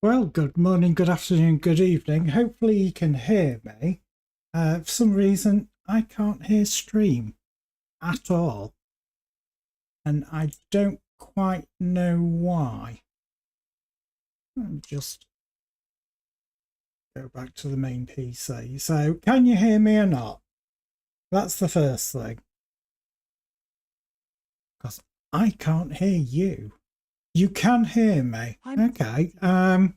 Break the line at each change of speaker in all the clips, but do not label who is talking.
Well, good morning, good afternoon, good evening. Hopefully you can hear me. For some reason, I can't hear stream at all. And I don't quite know why. Let me just go back to the main PC. So, can you hear me or not? That's the first thing. Because I can't hear you. You can hear me. Okay.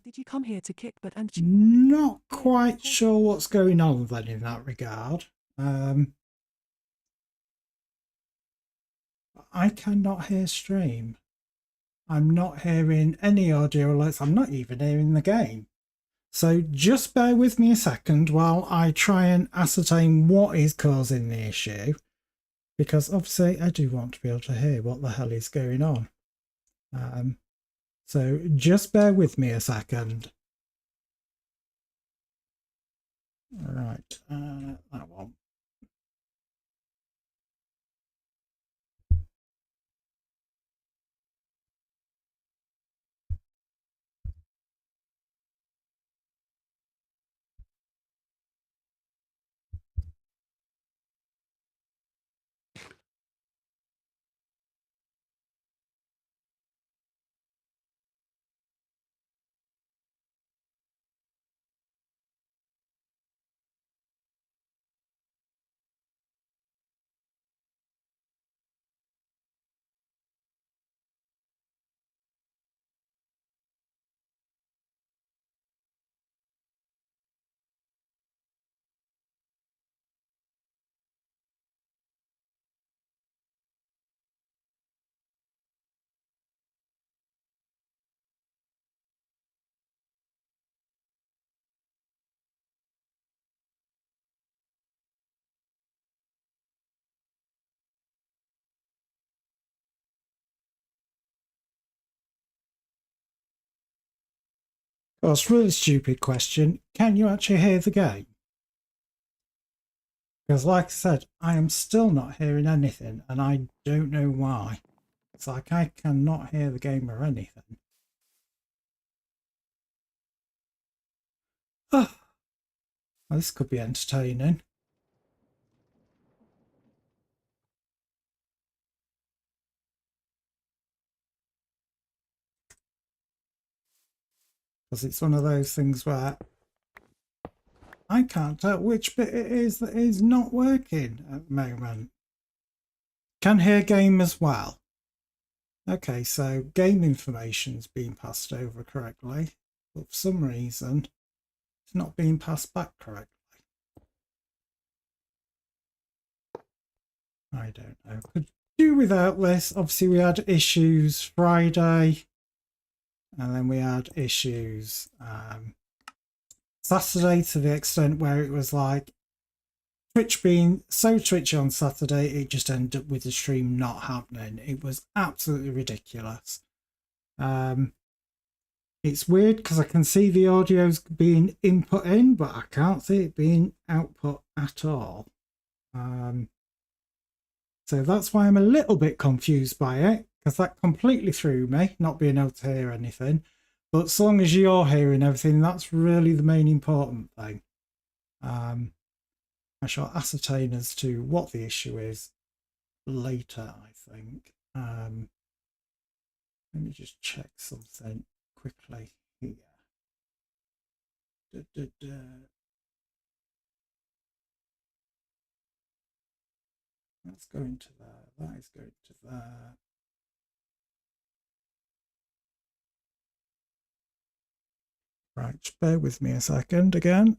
Did you come here to kick butt and
Not quite sure what's going on then in that regard. I cannot hear stream. I'm not hearing any audio alerts. I'm not even hearing the game. So just bear with me a second while I try and ascertain what is causing the issue. Because obviously I do want to be able to hear what the hell is going on. So just bear with me a second. Right, that one. Well, it's a really stupid question. Can you actually hear the game? Because like I said, I am still not hearing anything and I don't know why. It's like I cannot hear the game or anything. Oh, well, this could be entertaining. Because it's one of those things where I can't tell which bit it is that is not working at the moment. Can hear game as well. Okay, so game information's being passed over correctly, but for some reason it's not being passed back correctly. I don't know. Could do without this. Obviously, we had issues Friday, and then we had issues Saturday to the extent where it was like Twitch being so twitchy on Saturday, it just ended up with the stream not happening. It was absolutely ridiculous. It's weird because I can see the audio's being input in, but I can't see it being output at all. So that's why I'm a little bit confused by it, because that completely threw me, not being able to hear anything. But as long as you're hearing everything, that's really the main important thing. I shall ascertain as to what the issue is later, I think. Let me just check something quickly here. That's going to there. That is going to there. Right, bear with me a second again.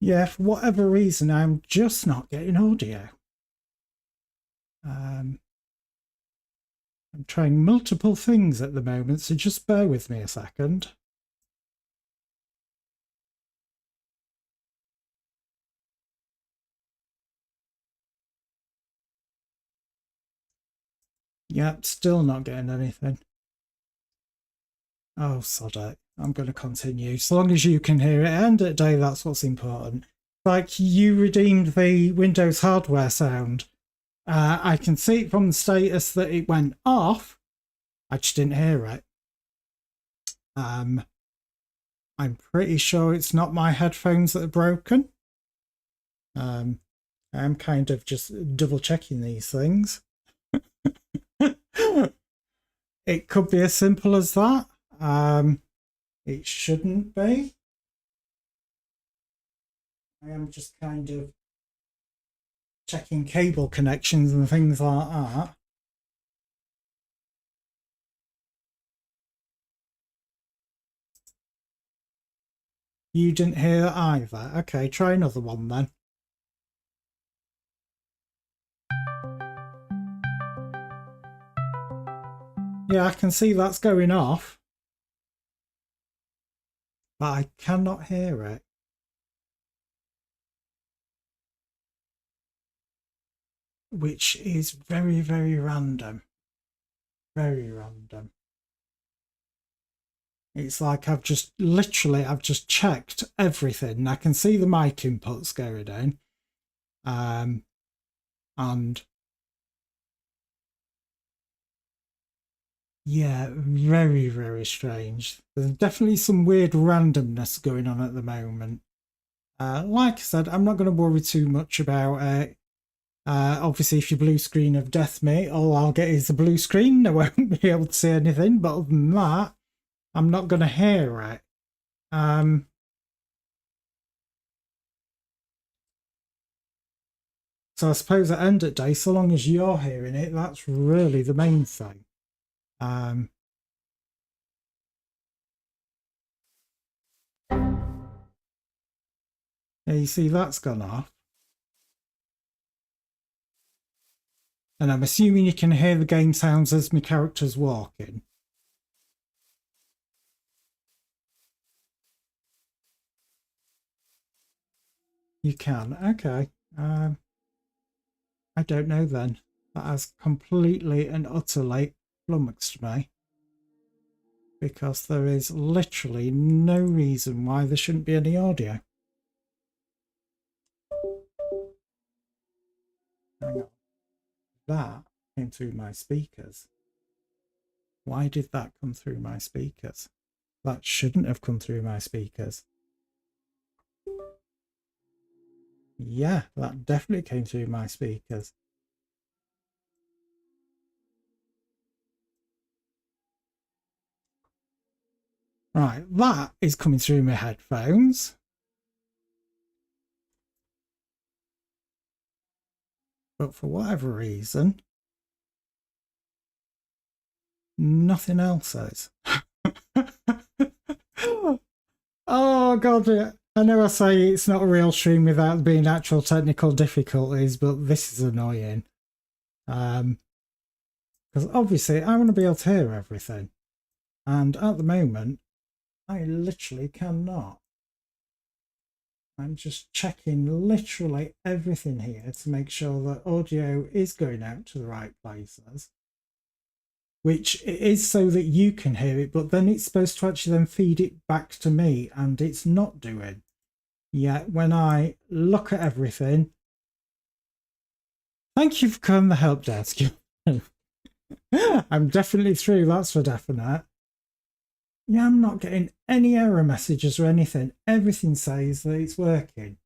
Yeah, for whatever reason, I'm just not getting audio. I'm trying multiple things at the moment, so just bear with me a second. Yep, still not getting anything. Oh, sod it. I'm going to continue. So long as you can hear it, and at day, that's what's important. Like, you redeemed the Windows hardware sound. I can see it from the status that it went off. I just didn't hear it. I'm pretty sure it's not my headphones that are broken. I'm kind of just double checking these things. It could be as simple as that. It shouldn't be. I am just kind of checking cable connections and things like that. You didn't hear that either. Okay, try another one then. Yeah, I can see that's going off, but I cannot hear it. Which is very, very random. Very random. It's like I've just checked everything. I can see the mic inputs going in. And yeah, very, very strange. There's definitely some weird randomness going on at the moment. Like I said, I'm not going to worry too much about it. Obviously, if you blue screen of death, mate, all I'll get is a blue screen. I won't be able to see anything. But other than that, I'm not going to hear it. So I suppose at end of day, so long as you're hearing it, that's really the main thing. Yeah, you see that's gone off. And I'm assuming you can hear the game sounds as my character's walking. You can. Okay. I don't know then. That has completely and utterly flummoxed me. Because there is literally no reason why there shouldn't be any audio. Hang on. That came through my speakers. Why did that come through my speakers? That shouldn't have come through my speakers. Yeah, that definitely came through my speakers. Right, that is coming through my headphones. But for whatever reason, nothing else is. Oh, God. I know I say it's not a real stream without being actual technical difficulties, but this is annoying. Because obviously I want to be able to hear everything. And at the moment, I literally cannot. I'm just checking literally everything here to make sure that audio is going out to the right places. Which it is so that you can hear it, but then it's supposed to actually then feed it back to me, and it's not doing. Yet when I look at everything, thank you for coming the help desk. I'm definitely through, that's for definite. Yeah, I'm not getting any error messages or anything. Everything says that it's working.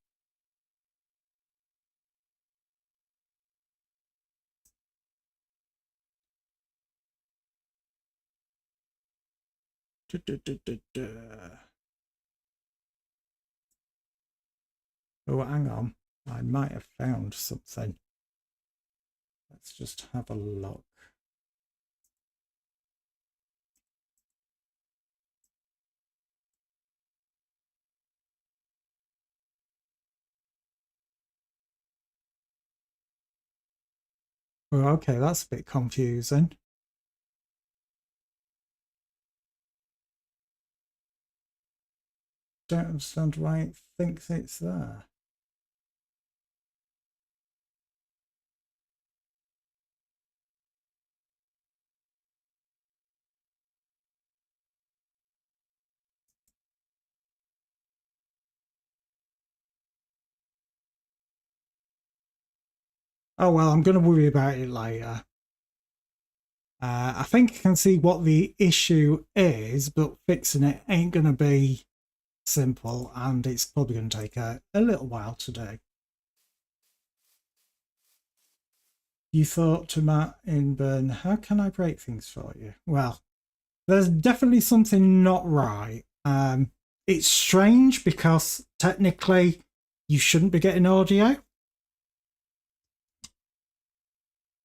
Oh, hang on. I might have found something. Let's just have a look. Well, okay, that's a bit confusing. Don't understand why it thinks it's there. Oh well, I'm going to worry about it later. I think I can see what the issue is, but fixing it ain't going to be simple, and it's probably going to take a little while to do. You thought to Matt in Burn, how can I break things for you? Well, there's definitely something not right. It's strange because technically you shouldn't be getting audio.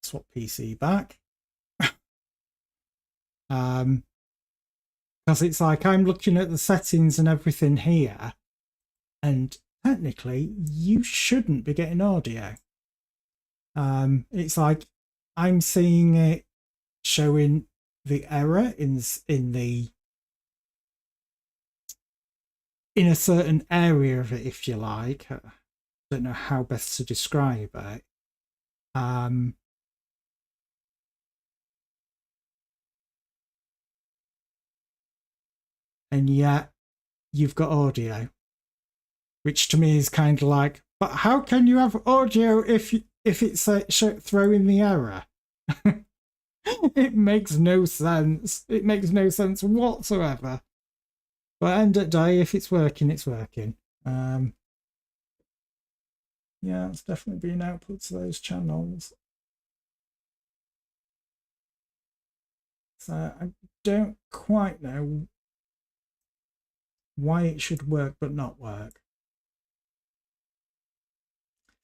Swap PC back. Because it's like I'm looking at the settings and everything here, and technically you shouldn't be getting audio. It's like I'm seeing it showing the error in a certain area of it, if you like. I don't know how best to describe it. And yet you've got audio, which to me is kind of like, but how can you have audio if it's throwing the error? It makes no sense. It makes no sense whatsoever. But end of the day, if it's working, it's working. Yeah, it's definitely being output to those channels. So I don't quite know why it should work but not work.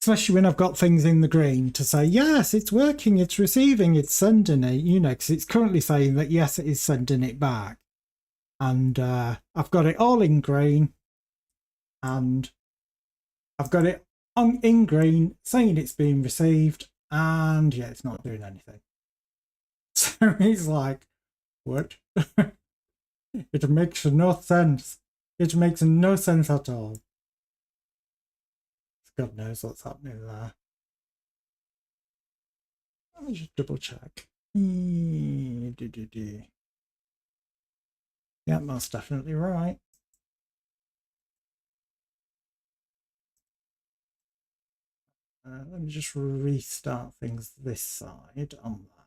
Especially when I've got things in the green to say, yes, it's working, it's receiving, it's sending it, you know, because it's currently saying that, yes, it is sending it back. And I've got it all in green, and I've got it in green saying it's being received, and yeah, it's not doing anything. So it's like, what? It makes no sense. It makes no sense at all. God knows what's happening there. Let me just double check. Yeah, that's definitely right. Let me just restart things this side on that.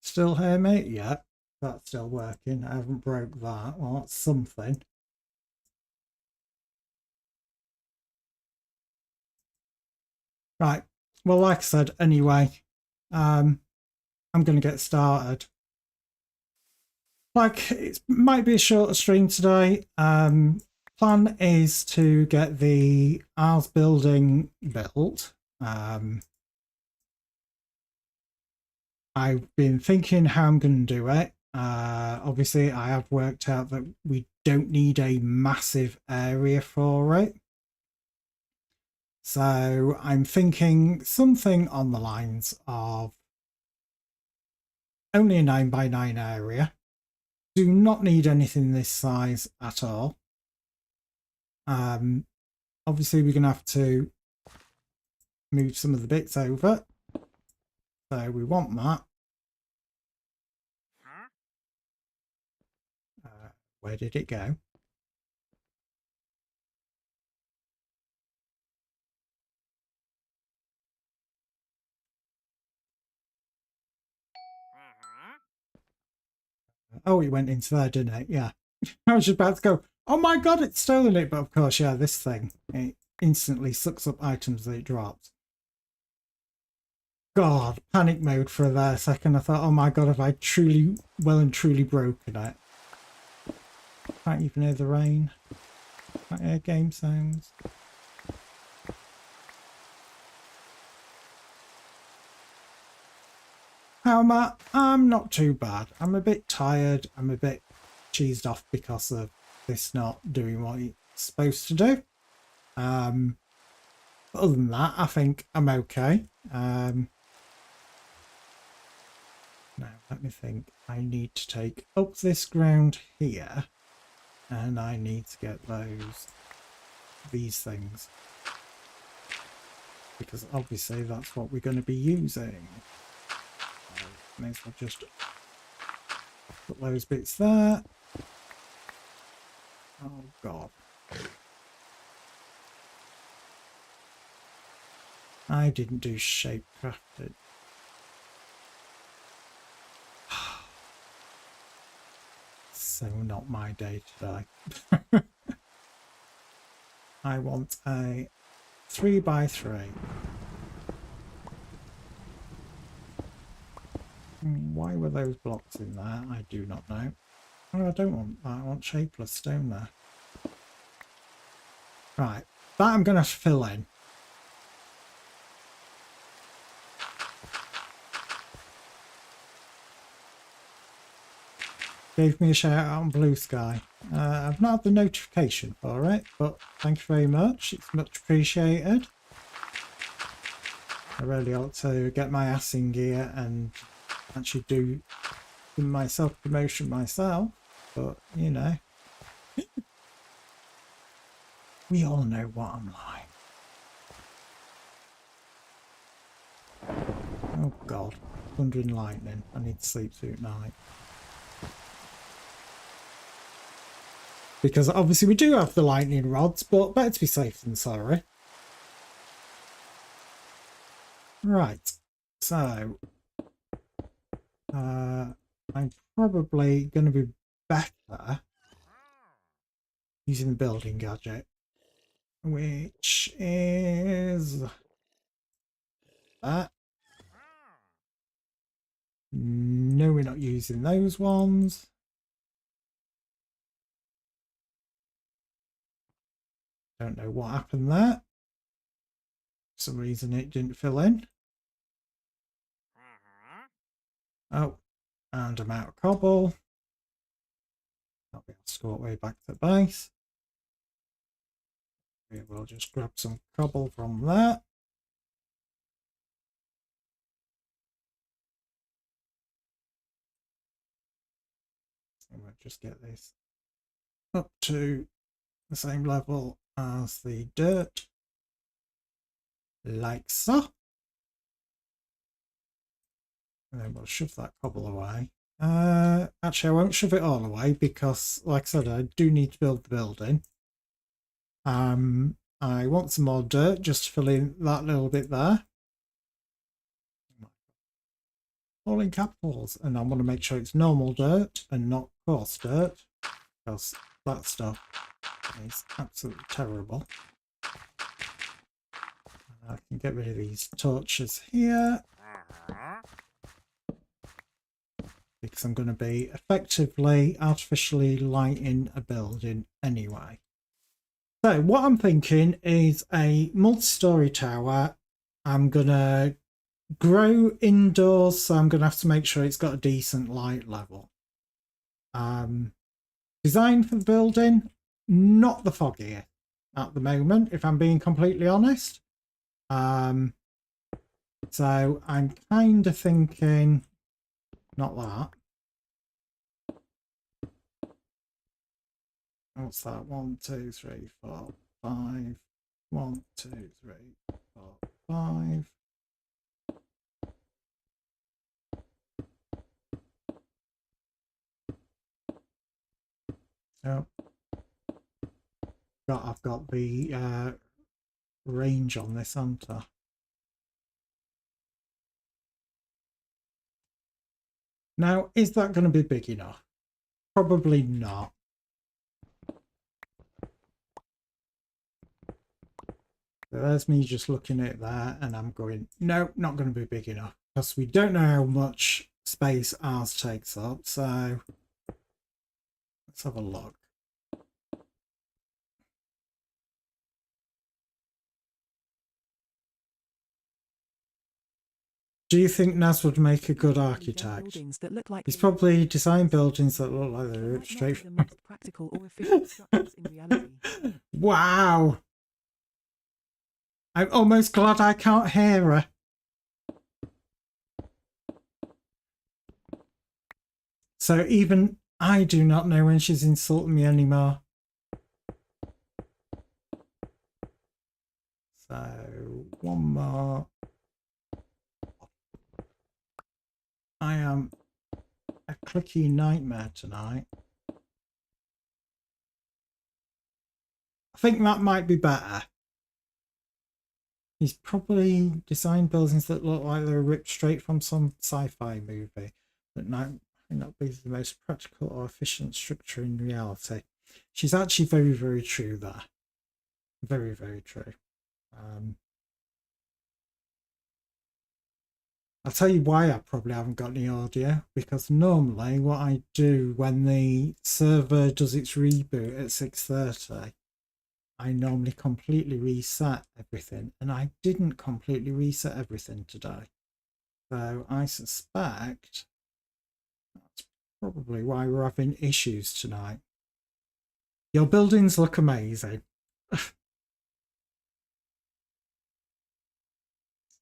Still hear me? Yeah, that's still working. I haven't broke that. Well, that's something. Right. Well, like I said, anyway, I'm going to get started. Like, it might be a shorter stream today. Plan is to get the Ars building built. I've been thinking how I'm going to do it. Obviously, I have worked out that we don't need a massive area for it. So I'm thinking something on the lines of only a 9x9 area. Do not need anything this size at all. Obviously, we're going to have to move some of the bits over. So we want that. Where did it go? Oh, it went into there, didn't it? Yeah. I was just about to go, oh my god, it's stolen it. But of course, yeah, this thing, it instantly sucks up items that it drops. God, panic mode for a second. I thought, oh my god, have I truly, well and truly broken it? Can't even hear the rain. Can't hear game sounds. How am I? I'm not too bad. I'm a bit tired. I'm a bit cheesed off because of this not doing what it's supposed to do. But other than that, I think I'm okay. Now, let me think. I need to take up this ground here, and I need to get these things, because obviously that's what we're going to be using. So may as well just put those bits there. Oh god. I didn't do shape crafted. So not my day today. I want a 3x3. Why were those blocks in there? I do not know. Oh, I don't want that. I want shapeless stone there. Right, that I'm going to have to fill in. Gave me a shout out on Blue Sky. I've not had the notification for it, but thank you very much. It's much appreciated. I really ought to get my ass in gear and actually do my self-promotion myself, but you know. We all know what I'm like. Oh god, thunder and lightning. I need to sleep through tonight. Because obviously we do have the lightning rods, but better to be safe than sorry. Right, so I'm probably going to be better using the building gadget, which is that. No, we're not using those ones. Don't know what happened there. For some reason it didn't fill in. Oh, and I'm out of cobble. I'll be able to go all the way back to the base. We will just grab some cobble from there. And we'll just get this up to the same level as the dirt, like so. And then we'll shove that cobble away. Actually, I won't shove it all away because, like I said, I do need to build the building. I want some more dirt just to fill in that little bit there. All in capitals, and I want to make sure it's normal dirt and not coarse dirt, because that stuff is absolutely terrible. I can get rid of these torches here, because I'm going to be effectively artificially lighting a building anyway. So what I'm thinking is a multi-story tower. I'm going to grow indoors, so I'm going to have to make sure it's got a decent light level. Design for the building, not the foggiest at the moment, if I'm being completely honest. So I'm kind of thinking, not that. What's that? 1, 2, 3, 4, 5. 1, 2, 3, 4, 5. Oh, I've got the range on this, haven't I? Now, is that going to be big enough? Probably not. So there's me just looking at that, and I'm going, no, not going to be big enough, because we don't know how much space ours takes up. So let's have a look. Do you think Naz would make a good architect? He's probably designed buildings that look like they're straight.
Practical or efficient structures in reality.
Wow. I'm almost glad I can't hear her. So even I do not know when she's insulting me anymore. So one more. I am a clicky nightmare tonight. I think that might be better. He's probably designed buildings that look like they were ripped straight from some sci-fi movie, but might not be the most practical or efficient structure in reality. She's actually very, very true there. Very, very true. I'll tell you why I probably haven't got any audio, because normally what I do when the server does its reboot at 6:30, I normally completely reset everything, and I didn't completely reset everything today. So I suspect that's probably why we're having issues tonight. Your buildings look amazing.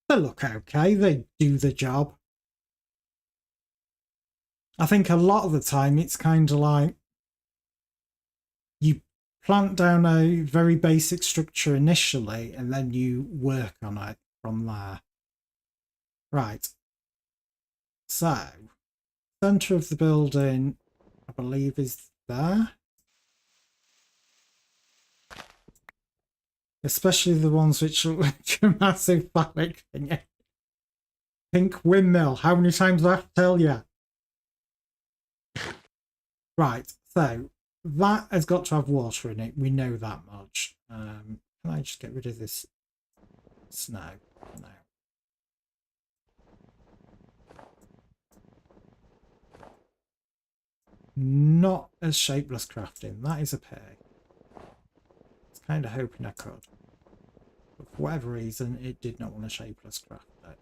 They look okay, they do the job. I think a lot of the time it's kind of like you plant down a very basic structure initially and then you work on it from there. Right. So, centre of the building, I believe, is there. Especially the ones which look like a massive phallic thing. Pink windmill. How many times do I have to tell you? Right, so that has got to have water in it. We know that much. Can I just get rid of this snow? No. Not as shapeless crafting. That is a pig. I was kind of hoping I could. But for whatever reason, it did not want to shapeless craft it.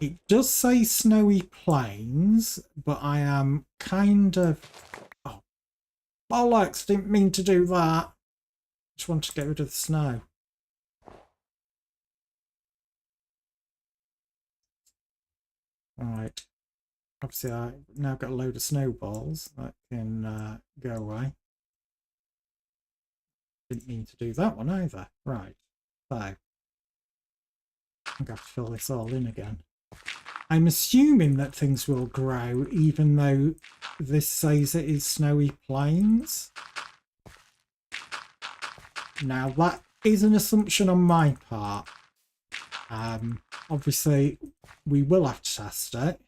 It does say snowy plains, but I am kind of... Oh, bollocks! Didn't mean to do that. Just want to get rid of the snow. Right. Obviously, I now got a load of snowballs that can go away. Didn't mean to do that one either. Right. So, I'm going to have to fill this all in again. I'm assuming that things will grow even though this says it is snowy plains. Now, that is an assumption on my part. Obviously, we will have to test it.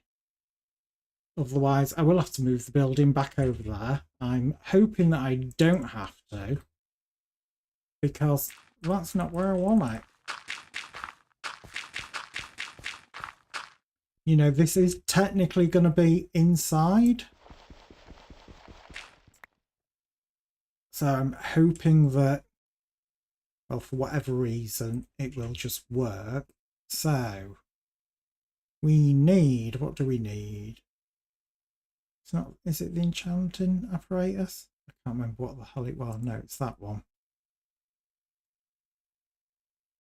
Otherwise, I will have to move the building back over there. I'm hoping that I don't have to, because that's not where I want it. You know, this is technically going to be inside. So I'm hoping that, well, for whatever reason, it will just work. So we need, what do we need? It's not, is it the enchanting apparatus? I can't remember what the hell it was. No, it's that one.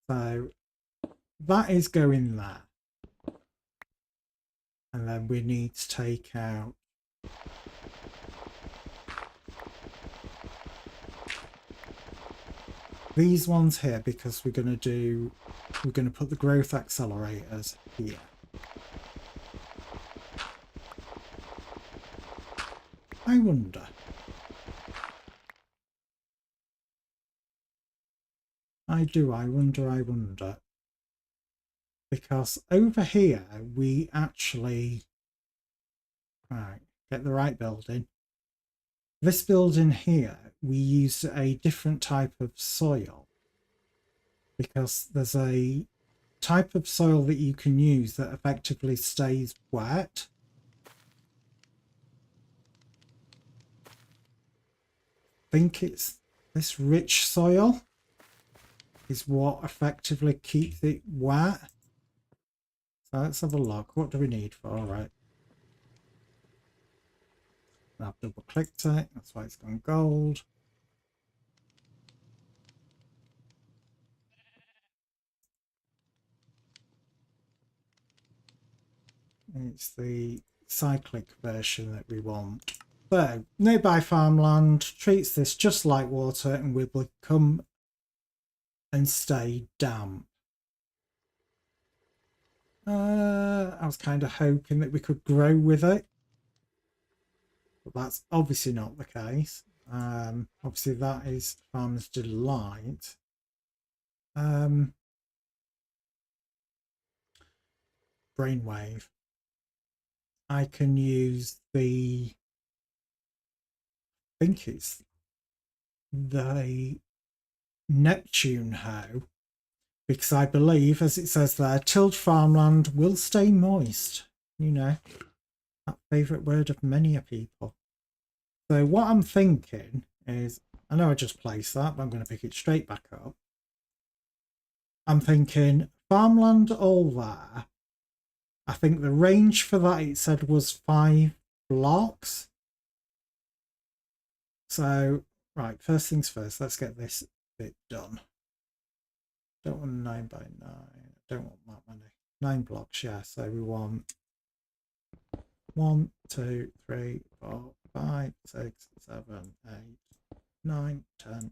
So that is going there. And then we need to take out these ones here, because we're going to put the growth accelerators here. I wonder. I wonder. Because over here, we actually... Right, get the right building. This building here, we use a different type of soil. Because there's a type of soil that you can use that effectively stays wet. I think it's this rich soil is what effectively keeps it wet. So let's have a look. What do we need for? All right. I've double clicked it. That's why it's gone gold. It's the cyclic version that we want. So, nearby farmland treats this just like water and will become and stay damp. I was kind of hoping that we could grow with it, but that's obviously not the case. Obviously that is Farmer's Delight. Brainwave. I can use I think it's the Neptune hoe, because I believe, as it says there, tilled farmland will stay moist. You know, that favourite word of many a people. So what I'm thinking is, I know I just placed that, but I'm going to pick it straight back up. I'm thinking farmland all there. I think the range for that, it said, was 5 blocks. So, right, first things first, let's get this bit done. Don't want 9 by 9. Don't want that many. 9 blocks, yeah. So we want 1, 2, 3, 4, 5, 6, 7, 8, 9, 10.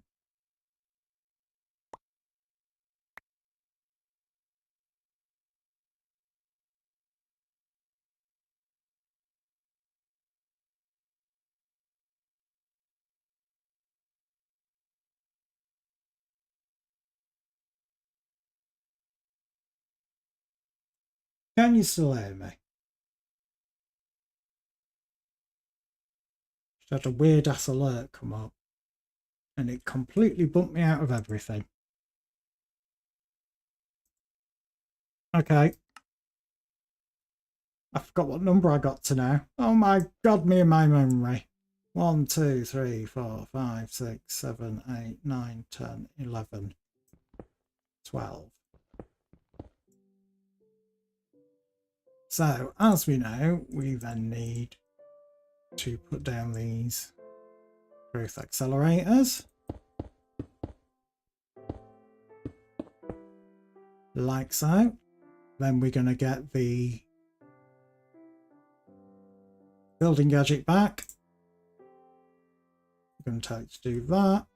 Can you still hear me? Just had a weird ass alert come up and it completely bumped me out of everything. Okay. I forgot what number I got to now. Oh my god, me and my memory. 1, 2, 3, 4, 5, 6, 7, 8, 9, 10, 11, 12. So, as we know, we then need to put down these growth accelerators. Like so. Then we're going to get the building gadget back. We're going to tell it to do that.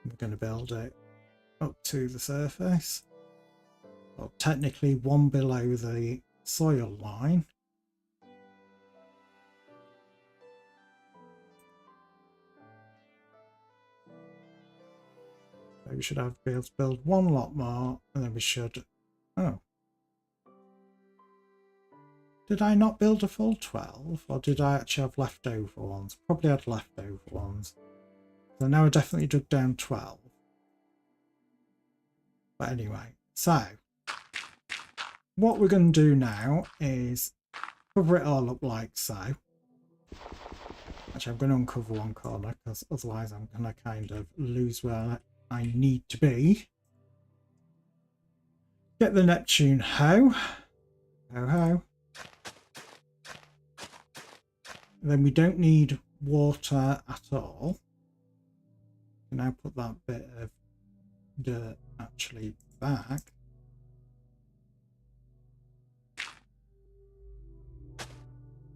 We're going to build it up to the surface. Well, technically one below the soil line. So we should be able to build one lot more, and then we should... Oh. Did I not build a full 12? Or did I actually have leftover ones? Probably had leftover ones. So now I definitely dug down 12. But anyway, so what we're going to do now is cover it all up like so. Actually, I'm going to uncover one corner because otherwise I'm going to kind of lose where I need to be. Get the Neptune hoe. Ho. Then we don't need water at all. Now put that bit of dirt actually back.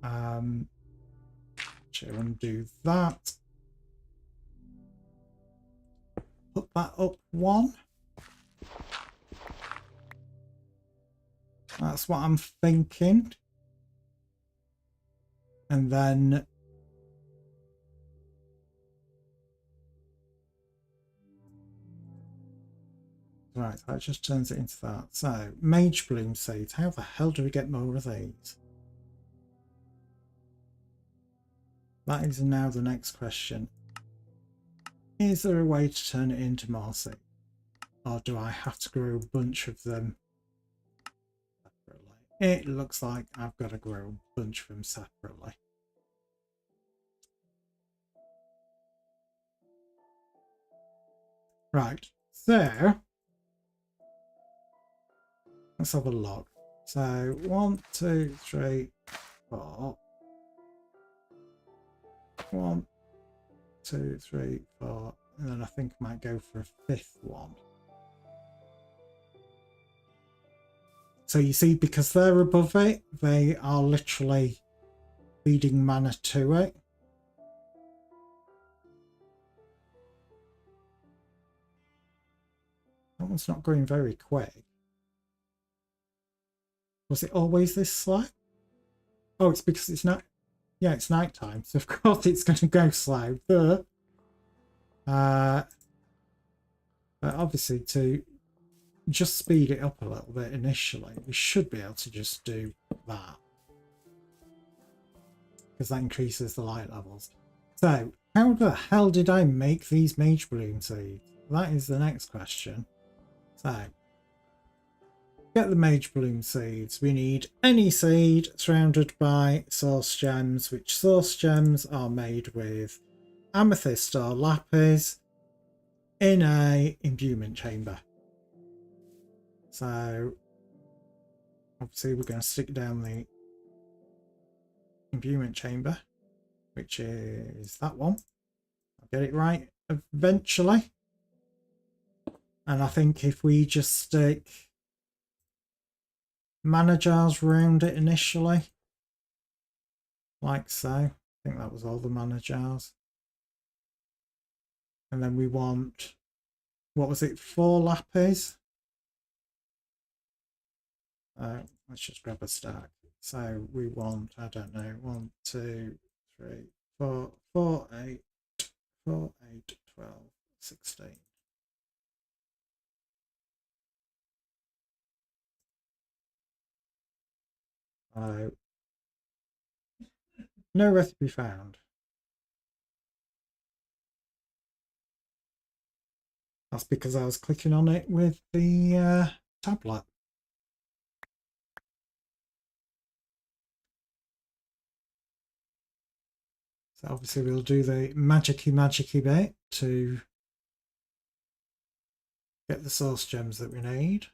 Actually, undo that. Put that up one. That's what I'm thinking. And then right, that just turns it into that. So, Mage Bloom seeds. How the hell do we get more of these? That is now the next question. Is there a way to turn it into more seeds? Or do I have to grow a bunch of them separately? It looks like I've got to grow a bunch of them separately. Right, so let's have a look. So 1, 2, 3, 4. 1, 2, 3, 4, and then I think I might go for a 5th one. So you see, because they're above it, they are literally feeding mana to it. That one's not going very quick. Was it always this slow? Oh, it's because it's not. Yeah, it's night time, so of course it's going to go slow. But obviously, to just speed it up a little bit initially, we should be able to just do that, because that increases the light levels. So, how the hell did I make these Mage Bloom seeds? That is the next question. So, get the Mage Bloom seeds. We need any seed surrounded by source gems, which source gems are made with amethyst or lapis in a imbuement chamber. So obviously we're going to stick down the imbuement chamber, which is that one. I'll get it right eventually. And I think if we just stick mana jars around it initially, like so. I think that was all the mana jars. And then we want, what was it, 4 lapis? Let's just grab a stack. So we want, I don't know, 1, 2, 3, 4, 4, 8, 4, 8, 12, 16. No recipe found. That's because I was clicking on it with the tablet. So obviously we'll do the magicy bit to get the source gems that we need.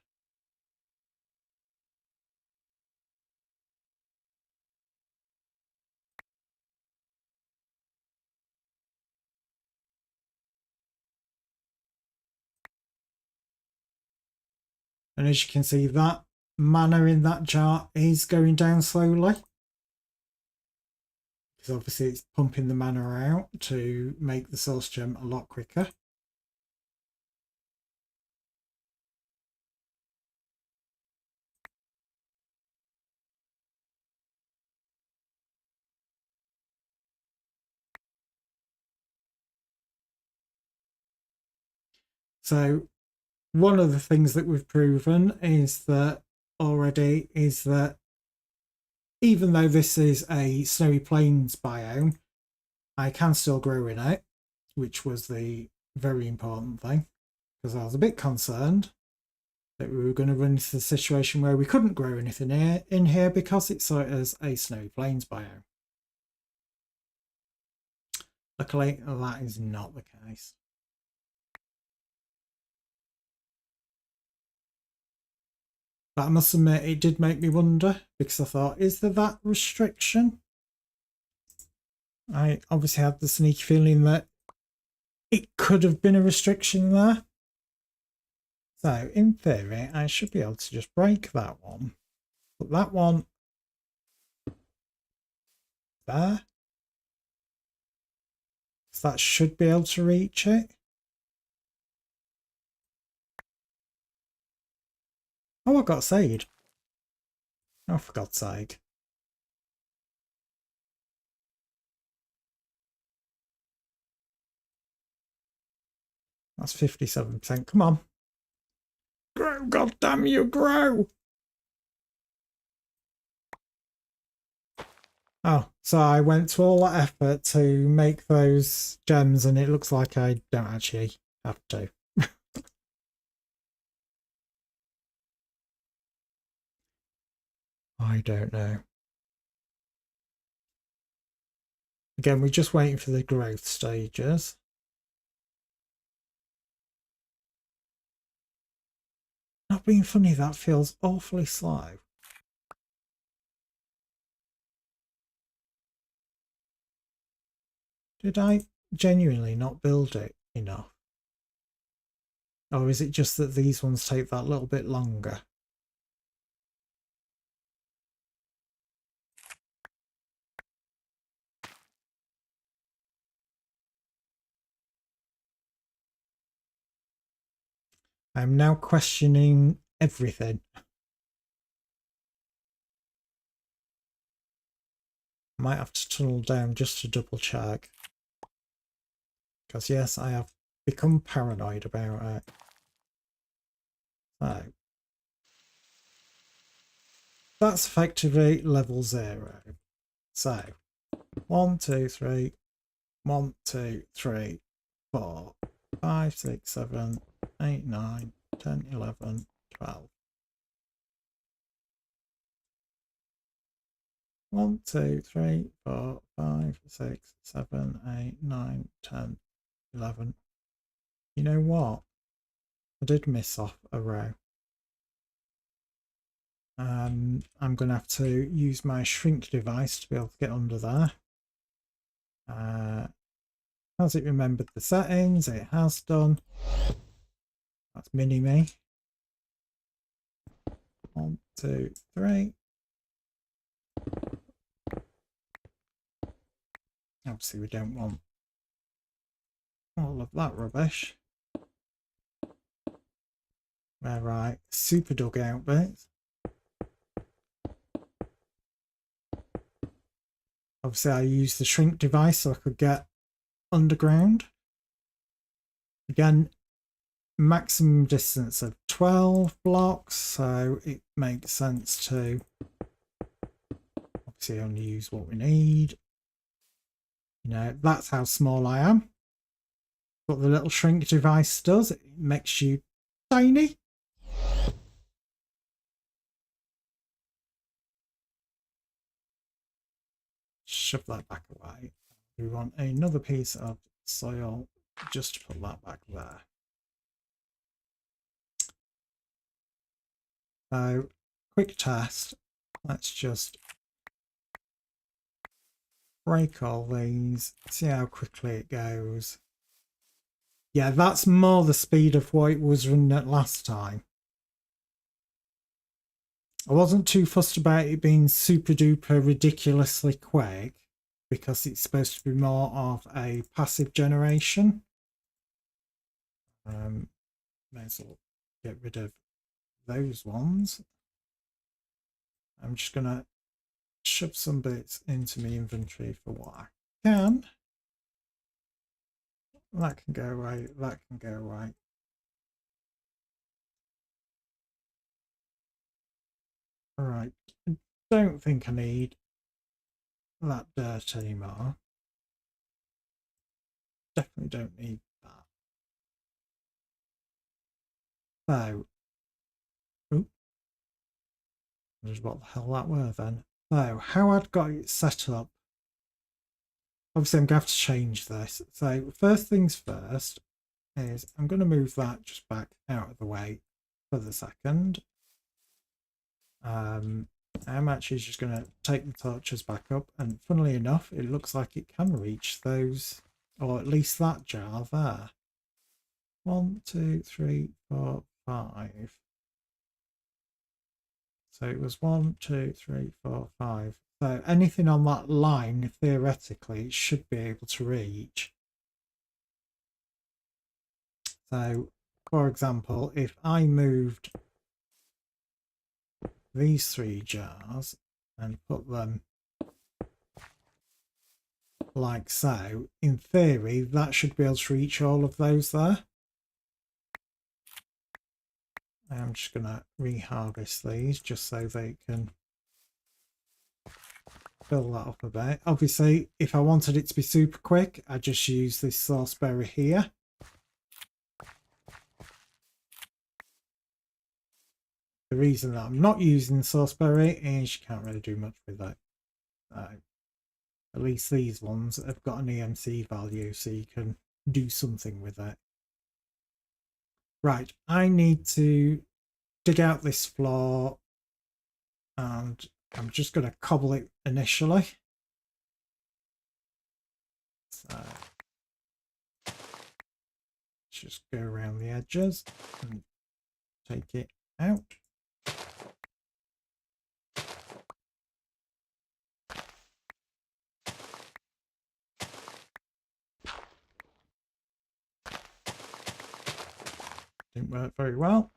And as you can see, that mana in that jar is going down slowly, because obviously it's pumping the mana out to make the source gem a lot quicker. So one of the things that we've proven is that already is that even though this is a snowy plains biome, I can still grow in it, which was the very important thing, because I was a bit concerned that we were going to run into the situation where we couldn't grow anything in here because it saw it as a snowy plains biome. Luckily, that is not the case. But I must admit, it did make me wonder, because I thought, is there that restriction? I obviously had the sneaky feeling that it could have been a restriction there. So, in theory, I should be able to just break that one. Put that one there. So that should be able to reach it. Oh, I got a seed. Oh, for God's sake. That's 57%. Come on. Grow, God damn you, grow! Oh, so I went to all that effort to make those gems, and it looks like I don't actually have to. I don't know. Again, we're just waiting for the growth stages. Not being funny, that feels awfully slow. Did I genuinely not build it enough? Or is it just that these ones take that little bit longer? I'm now questioning everything. Might have to tunnel down just to double check. Because yes, I have become paranoid about it. So that's effectively level 0. So 1, 2, 3, 1, 2, 3, 4, 5, 6, 7, 8, 9, 10, 11, 12. 1, 2, 3, 4, 5, 6, 7, 8, 9, 10, 11. You know what? I did miss off a row. I'm going to have to use my shrink device to be able to get under there. Has it remembered the settings? It has done. That's mini me. 1, 2, 3. Obviously we don't want all of that rubbish. Right, super dugout bits. Obviously I used the shrink device so I could get underground. Again, maximum distance of 12 blocks, so it makes sense to obviously only use what we need. You know, that's how small I am. What the little shrink device does, it makes you tiny. Shove that back away. We want another piece of soil just to put that back there. So, quick test. Let's just break all these, see how quickly it goes. Yeah, that's more the speed of what it was running at last time. I wasn't too fussed about it being super duper ridiculously quick because it's supposed to be more of a passive generation. May as well get rid of those ones. I'm just going to shove some bits into my inventory for what I can. That can go away, that can go away. Alright, I don't think I need that dirt anymore. Definitely don't need that. So, oops, what the hell that were then. So, how I'd got it set up. Obviously, I'm going to have to change this. So, first things first is I'm going to move that just back out of the way for the second. I'm actually just going to take the torches back up, and funnily enough, it looks like it can reach those, or at least that jar there. 1, 2, 3, 4, 5. So it was 1, 2, 3, 4, 5. So anything on that line, theoretically, it should be able to reach. So, for example, if I moved these 3 jars and put them like so, in theory, that should be able to reach all of those there. I'm just going to reharvest these just so they can fill that up a bit. Obviously, if I wanted it to be super quick, I just use this sauce berry here. The reason that I'm not using sauceberry is you can't really do much with it. At least these ones have got an EMC value, so you can do something with it. Right, I need to dig out this floor, and I'm just going to cobble it initially. So just go around the edges and take it out. didn't work very well.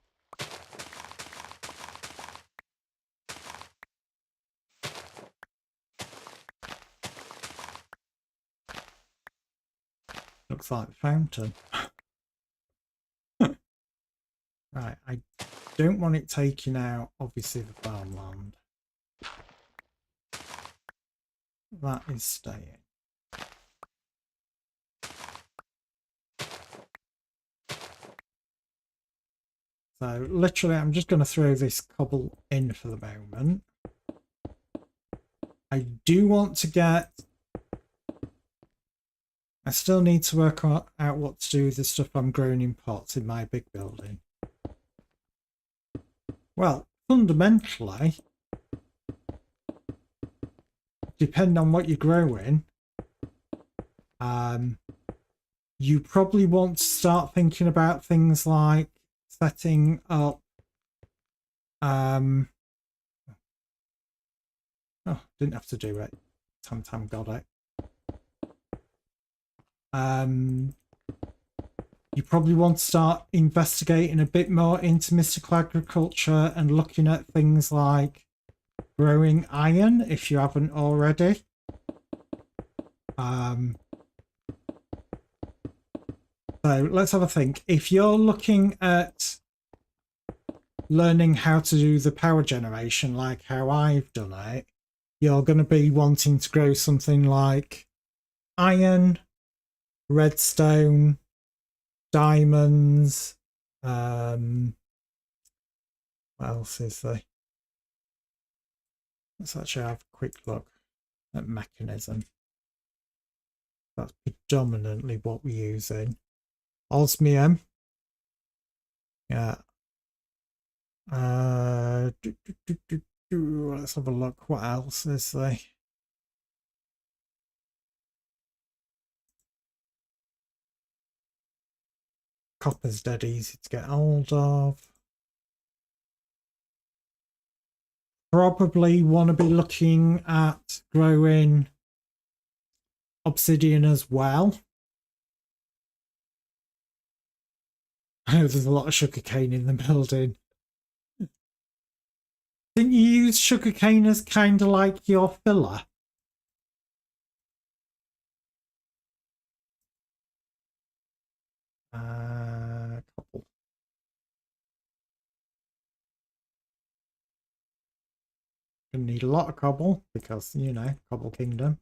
Looks like the fountain. Right, I don't want it taking out, obviously, the farmland. That is staying. So literally I'm just going to throw this cobble in for the moment. I do want to get... I still need to work out what to do with the stuff I'm growing in pots in my big building. Well, fundamentally, depending on what you're growing, you probably want to start thinking about things like setting up oh, didn't have to do it. Tam got it. You probably want to start investigating a bit more into mystical agriculture and looking at things like growing iron if you haven't already. So let's have a think. If you're looking at learning how to do the power generation like how I've done it, you're going to be wanting to grow something like iron, redstone, diamonds, what else is there? Let's actually have a quick look at mechanism. That's predominantly what we're using. Osmium. Yeah. Let's have a look. What else is there? Copper's dead easy to get hold of. Probably want to be looking at growing obsidian as well. I know there's a lot of sugarcane in the building. Didn't you use sugarcane as kind of like your filler? Cobble. Gonna need a lot of cobble because, you know, Cobble Kingdom.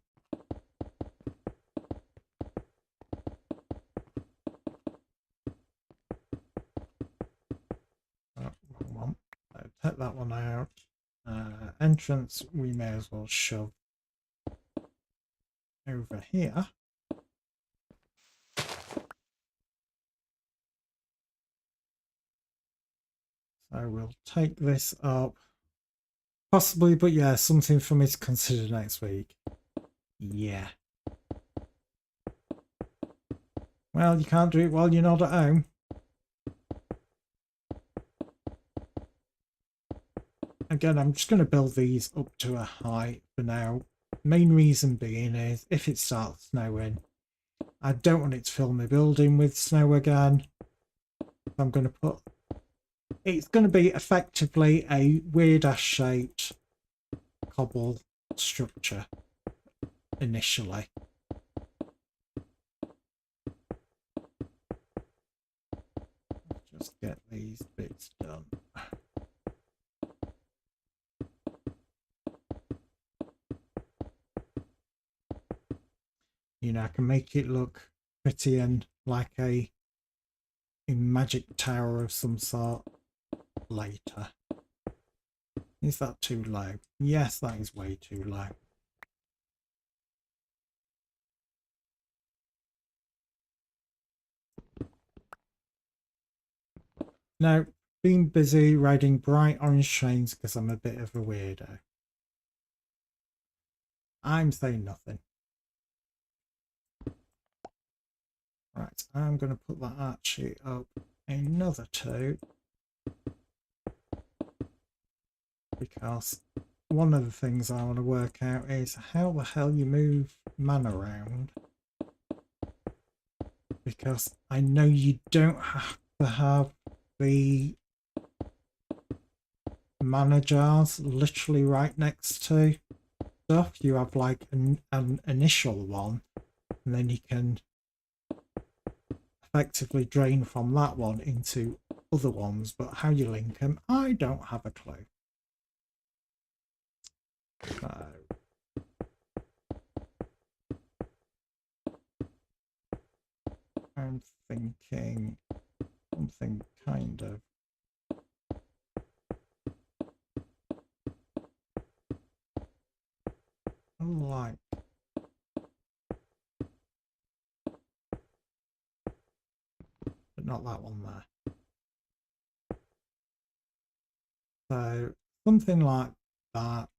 Wrong one. So take that one out. Entrance we may as well shove over here. So we'll take this up. Possibly, but yeah, something for me to consider next week. Yeah. Well, you can't do it while you're not at home. Again, I'm just going to build these up to a height for now. Main reason being is if it starts snowing, I don't want it to fill my building with snow again. I'm going to put... It's going to be effectively a weird-ass shaped cobble structure initially. Just get these bits done. You know, I can make it look pretty and like a magic tower of some sort later. Is that too low? Yes, that is way too low. Now, been busy riding bright orange trains because I'm a bit of a weirdo. I'm saying nothing. Right, I'm going to put that actually up another 2. Because one of the things I want to work out is how the hell you move man around. Because I know you don't have to have the mana jars literally right next to stuff. You have like an initial one, and then you can effectively drain from that one into other ones, but how you link them, I don't have a clue. So I'm thinking something kind of like but not that one there. So something like that.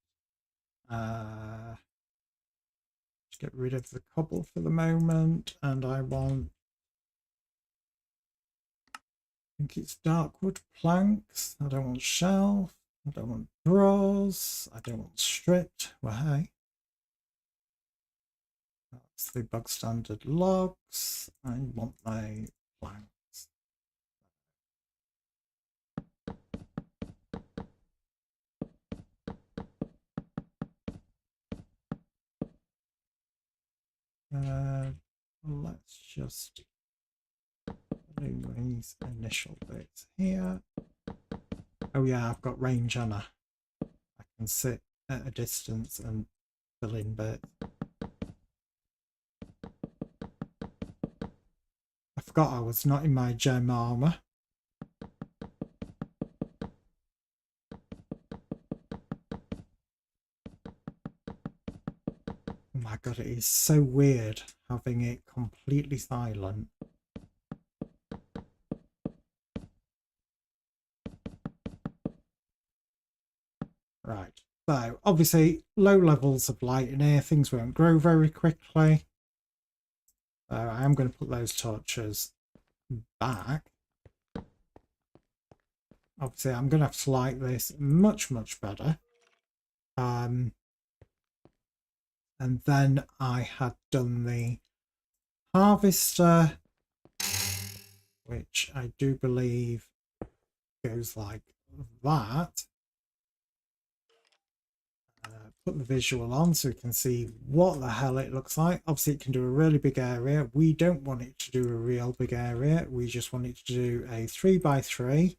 Just get rid of the cobble for the moment, and I want, I think it's darkwood planks. I don't want shelf. I don't want drawers. I don't want stripped. Well, hey. That's the bog standard logs. I want my planks. Let's just do these initial bits here. Oh yeah, I've got range on her. I can sit at a distance and fill in bits. I forgot I was not in my gem armor. Oh my god, it is so weird having it completely silent. Right, so obviously low levels of light in here, things won't grow very quickly. So I am going to put those torches back. Obviously I'm going to have to light this much better. And then I had done the harvester, which I do believe goes like that. Put the visual on so we can see what the hell it looks like. Obviously it can do a really big area. We don't want it to do a real big area. We just want it to do a 3x3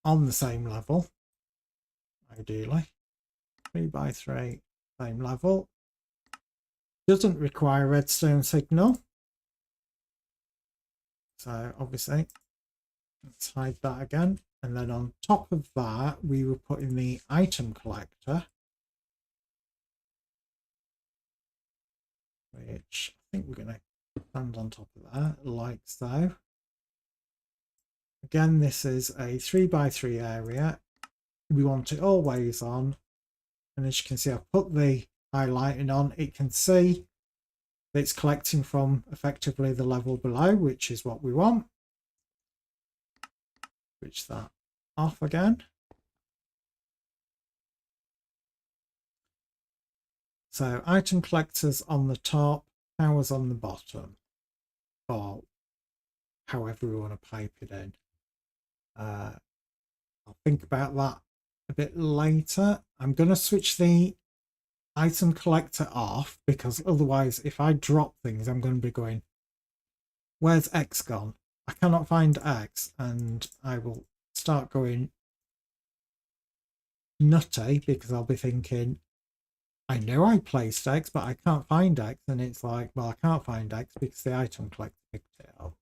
on the same level, ideally. 3x3, same level. Doesn't require redstone signal. So obviously, let's hide that again. And then on top of that, we will put in the item collector, which I think we're going to stand on top of that, like so. Again, this is a 3x3 area. We want it always on. And as you can see, I've put the highlighting on. It can see that it's collecting from effectively the level below, which is what we want. Switch that off again. So item collectors on the top, powers on the bottom, or however we want to pipe it in. I'll think about that a bit later. I'm going to switch the item collector off because otherwise if I drop things I'm going to be going, where's X gone? I cannot find X, and I will start going nutty because I'll be thinking, I know I placed X but I can't find X, and it's like, well, I can't find X because the item collector picked it up.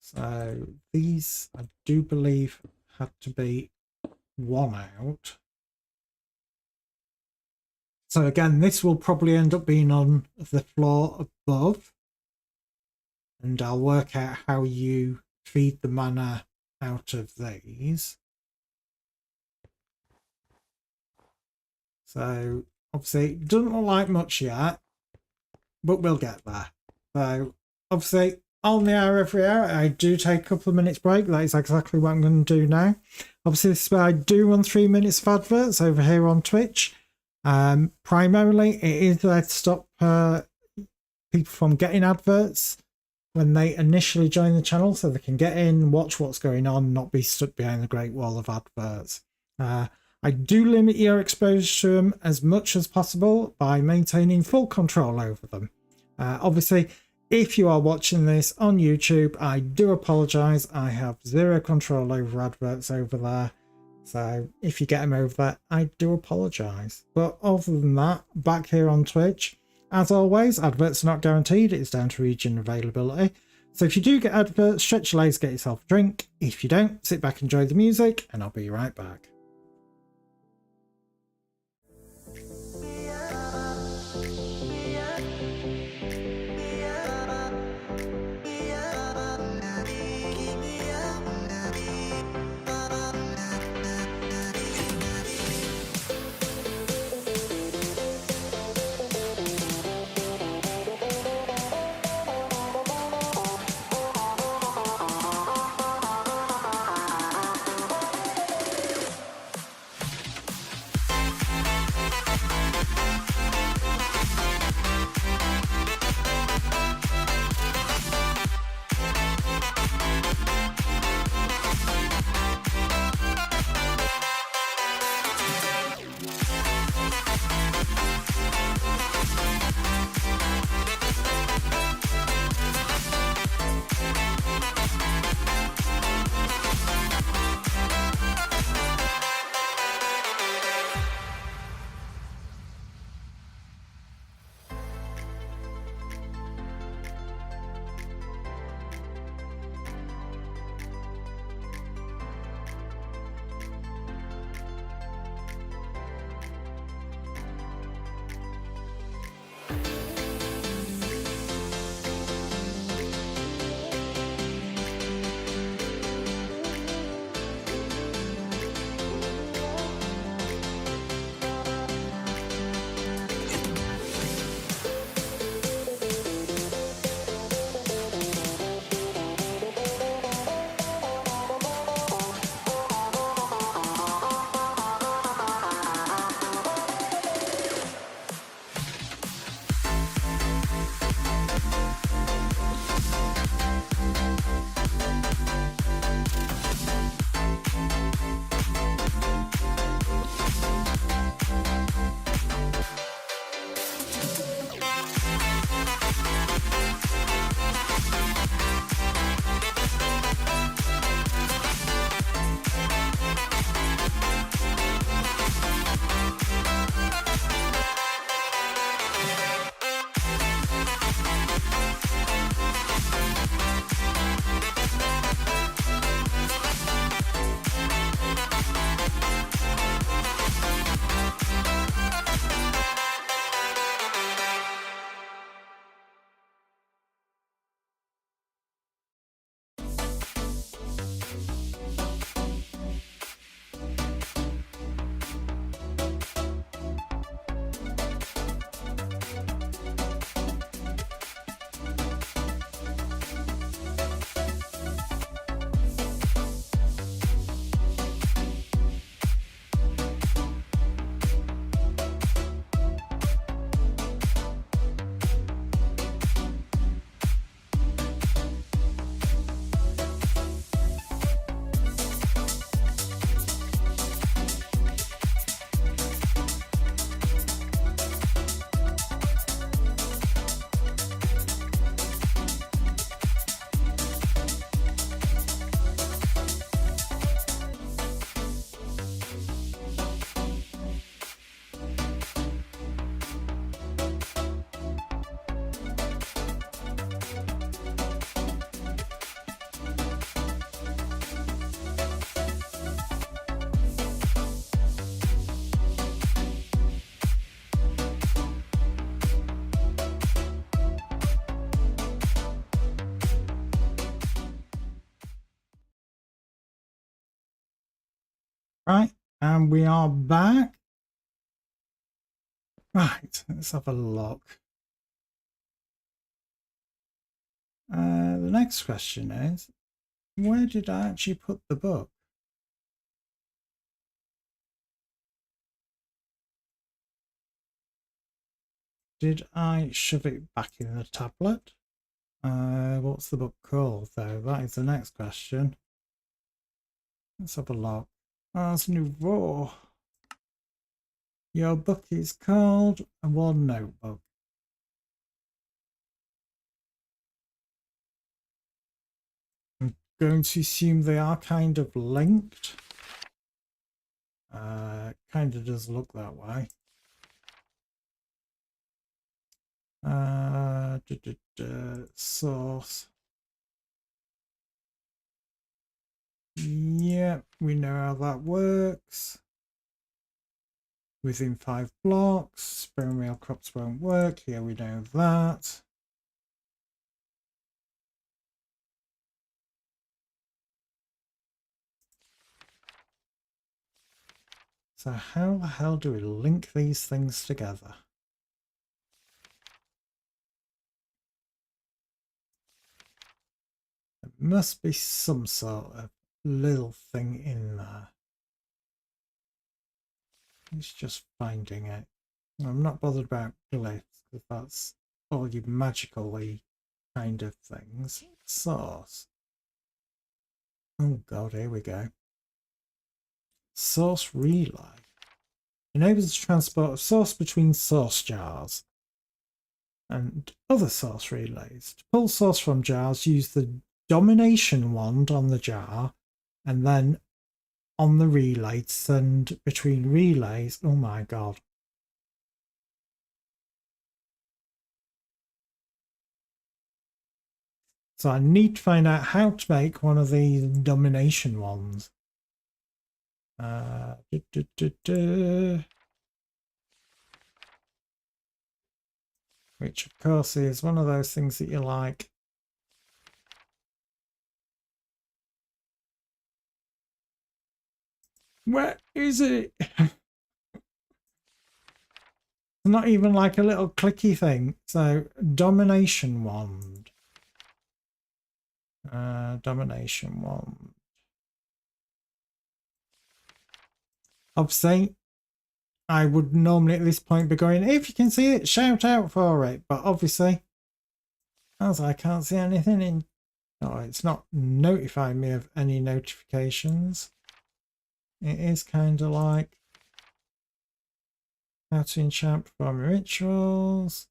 So these I do believe had to be one out. So again, this will probably end up being on the floor above, and I'll work out how you feed the mana out of these. So obviously it doesn't look like much yet, but we'll get there. So obviously on the hour every hour, I do take a couple of minutes break. That is exactly what I'm going to do now. Obviously this is where I do run 3 minutes of adverts over here on Twitch. Primarily it is there to stop people from getting adverts. when they initially join the channel so they can get in, watch what's going on, not be stuck behind the great wall of adverts. I do limit your exposure to them as much as possible by maintaining full control over them. Obviously, if you are watching this on YouTube, I do apologise. I have zero control over adverts over there. So if you get them over there, I do apologise. But other than that, back here on Twitch, as always, adverts are not guaranteed. It's down to region availability. So if you do get adverts, stretch your legs, get yourself a drink. If you don't, sit back, enjoy the music, and I'll be right back. Right, and we are back. Right, let's have a look. The next question is, where did I actually put the book? Did I shove it back in the tablet? What's the book called, though? That is the next question. Let's have a look. Ars Nouveau. Your book is called One Notebook. I'm going to assume they are kind of linked. Kind of does look that way. Source. Yeah, we know how that works. Within 5 blocks, spring rail crops won't work. Here we know that. So how the hell do we link these things together? There must be some sort of little thing in there. It's just finding it. I'm not bothered about glyphs because that's all you magically kind of things. Source. Oh god, here we go. Source relay. Enables the transport of source between source jars and other source relays. To pull source from jars, use the domination wand on the jar and then on the relay to send between relays. Oh my god. So I need to find out how to make one of these domination ones. Which of course is one of those things that you like. Where is it? Not even like a little clicky thing. So domination wand. Domination wand. Obviously, I would normally at this point be going, if you can see it, shout out for it. But obviously, as I can't see anything in... Oh, it's not notifying me of any notifications. It is kind of like how to enchant, perform rituals.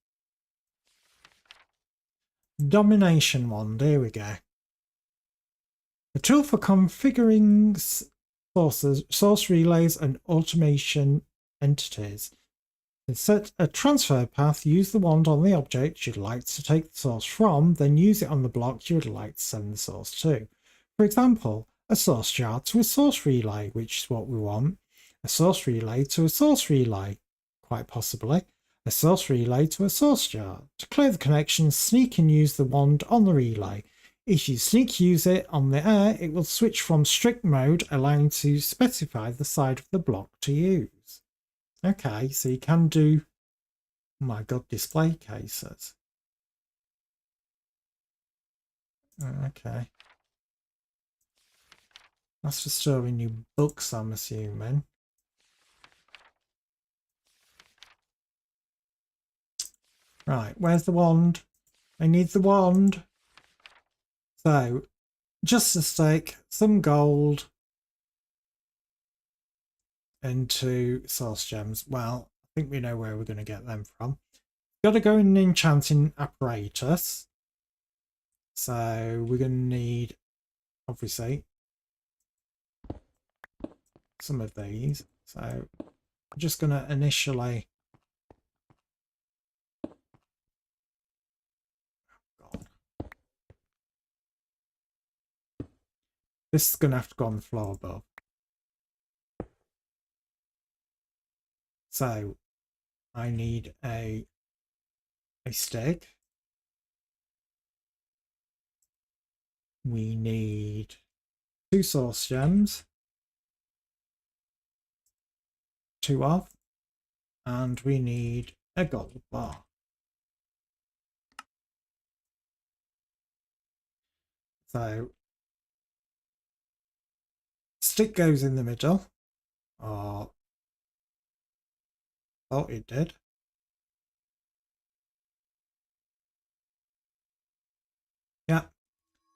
Domination wand, here we go. A tool for configuring source relays and automation entities. To set a transfer path, use the wand on the object you'd like to take the source from, then use it on the block you would like to send the source to. For example, a source jar to a source relay, which is what we want. A source relay to a source relay, quite possibly. A source relay to a source jar. To clear the connection, sneak and use the wand on the relay. If you sneak use it on the air, it will switch from strict mode, allowing to specify the side of the block to use. Okay, so you can do, oh my god, display cases. Okay. That's for storing your books, I'm assuming. Right, where's the wand? I need the wand. So, just a stake, some gold into source gems. Well, I think we know where we're going to get them from. Got to go in an enchanting apparatus. So, we're going to need, obviously, some of these. So, I'm just going to initially... This is going to have to go on the floor above. So I need a stick. We need 2 source gems. 2 of. And we need a gold bar. So stick goes in the middle. Or thought it did. Yeah,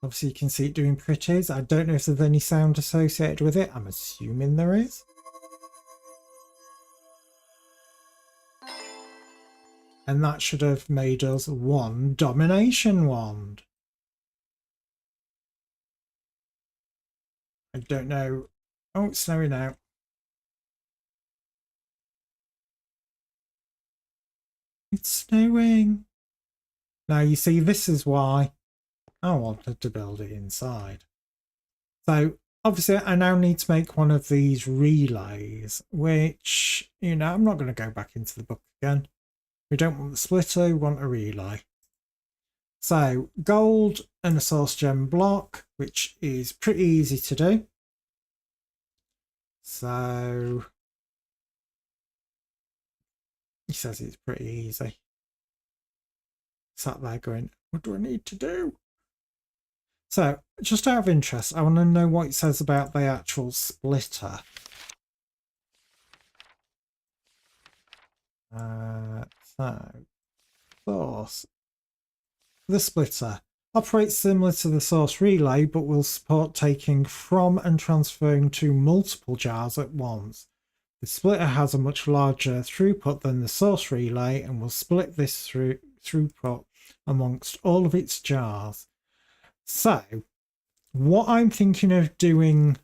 obviously you can see it doing pretties. I don't know if there's any sound associated with it. I'm assuming there is. And that should have made us one domination wand. I don't know. Oh, it's snowing out. It's snowing. Now you see, this is why I wanted to build it inside. So obviously I now need to make one of these relays, which, you know, I'm not going to go back into the book again. We don't want the splitter, we want a relay. So gold and a source gem block, which is pretty easy to do. So he says it's pretty easy. Sat there going, what do I need to do? So just out of interest, I want to know what it says about the actual splitter. So source. The splitter operates similar to the source relay, but will support taking from and transferring to multiple jars at once. The splitter has a much larger throughput than the source relay and will split this throughput amongst all of its jars. So what I'm thinking of doing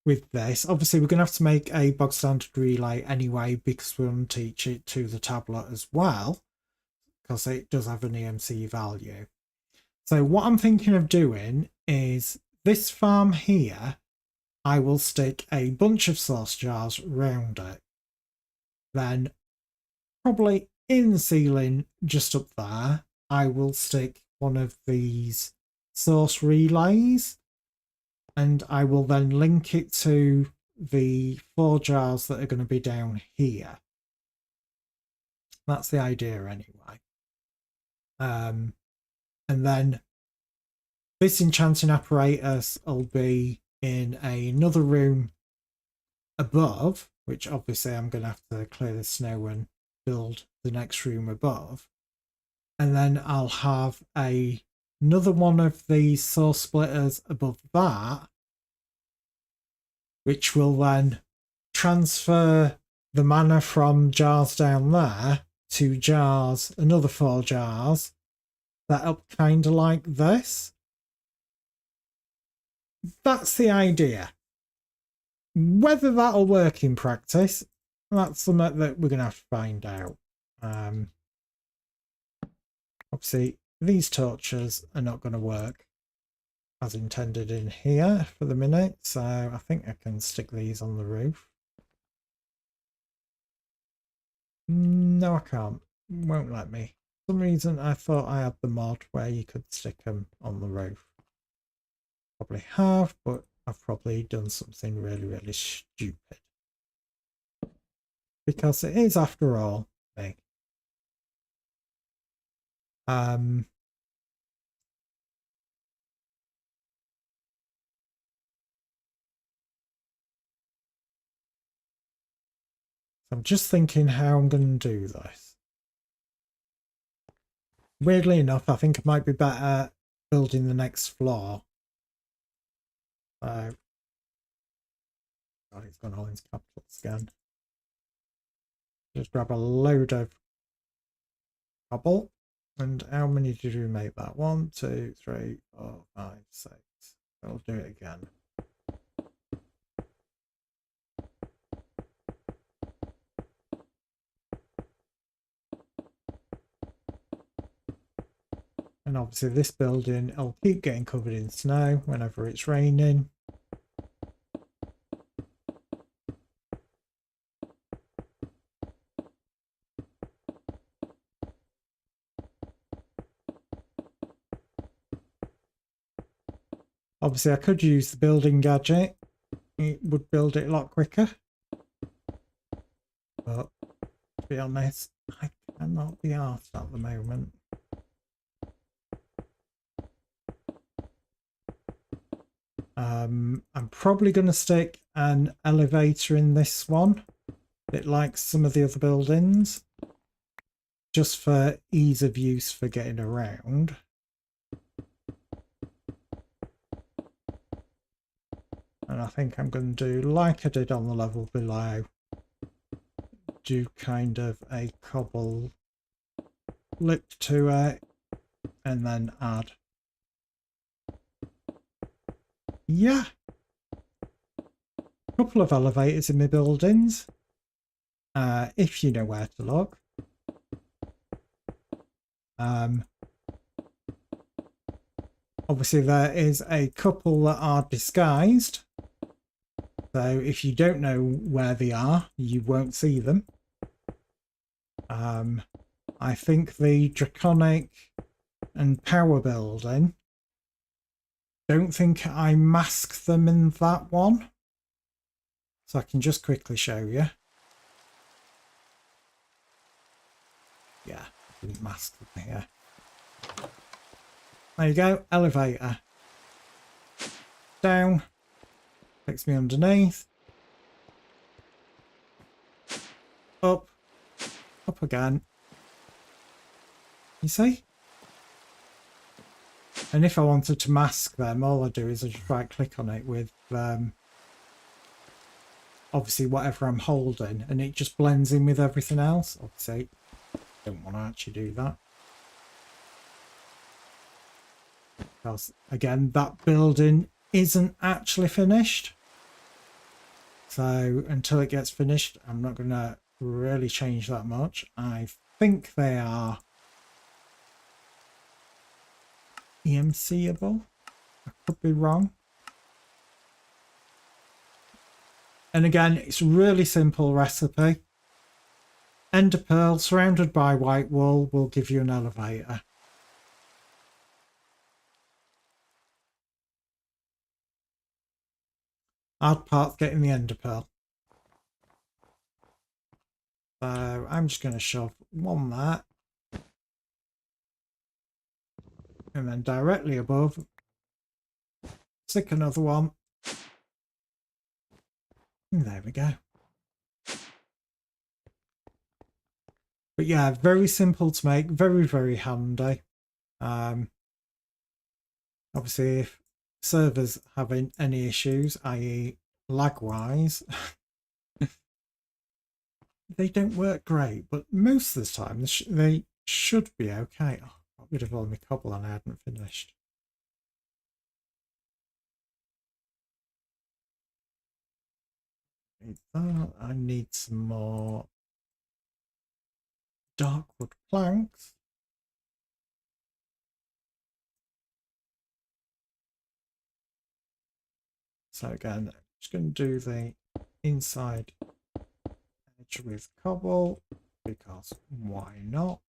with this, obviously we're going to have to make a bog standard relay anyway, because we're going to teach it to the tablet as well, because it does have an EMC value. So what I'm thinking of doing is this farm here, I will stick a bunch of source jars round it. Then probably in the ceiling just up there, I will stick one of these source relays, and I will then link it to the 4 jars that are going to be down here. That's the idea anyway. And then this enchanting apparatus will be in another room above, which obviously I'm going to have to clear the snow and build the next room above. And then I'll have another one of these source splitters above that, which will then transfer the mana from jars down there to jars, another 4 jars, that up kind of like this. That's the idea. Whether that'll work in practice, that's something that we're going to have to find out. Obviously, these torches are not going to work as intended in here for the minute, so I think I can stick these on the roof. No, I can't. It won't let me. For some reason I thought I had the mod where you could stick them on the roof. Probably have, but I've probably done something really, really stupid. Because it is, after all, me. I'm just thinking how I'm going to do this. Weirdly enough, I think it might be better building the next floor. God, it's gone all into capitals again. Just grab a load of cobble. And how many did we make that? 1, 2, 3, 4, 5, 6. I'll do it again. And obviously this building will keep getting covered in snow whenever it's raining. Obviously I could use the building gadget. It would build it a lot quicker. But to be honest, I cannot be arsed at the moment. I'm probably going to stick an elevator in this one, a bit like some of the other buildings, just for ease of use for getting around. And I think I'm going to do like I did on the level below. Do kind of a cobble lip to it and then add. Yeah. A couple of elevators in my buildings. If you know where to look. Obviously there is a couple that are disguised. So if you don't know where they are, you won't see them. I think the Draconic and Power Building, don't think I masked them in that one. So I can just quickly show you. Yeah, I didn't mask them here. There you go, elevator. Down. Takes me underneath. Up. Up again. You see? And if I wanted to mask them, all I do is I just right click on it with obviously whatever I'm holding, and it just blends in with everything else. Obviously, don't want to actually do that. Because again, that building isn't actually finished. So until it gets finished, I'm not going to really change that much. I think they are EMC-able. I could be wrong. And again, it's a really simple recipe. Ender pearl surrounded by white wool will give you an elevator. Hard part getting the ender pearl. So I'm just going to shove one there. And then directly above, stick another one. And there we go. But yeah, very simple to make, very, very handy. Obviously, if servers having any issues, i.e. lag-wise, they don't work great, but most of the time they should be okay. Oh, I got rid of all my cobble and I hadn't finished. Need that. I need some more dark wood planks. So again, I'm just going to do the inside edge with cobble, because why not?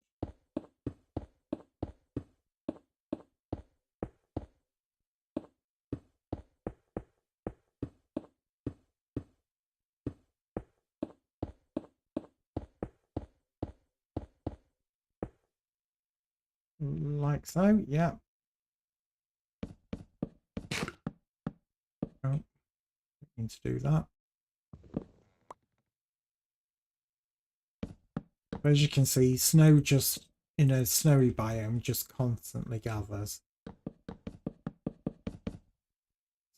Like so, yeah. Oh, need to do that. But as you can see, snow just in a snowy biome just constantly gathers.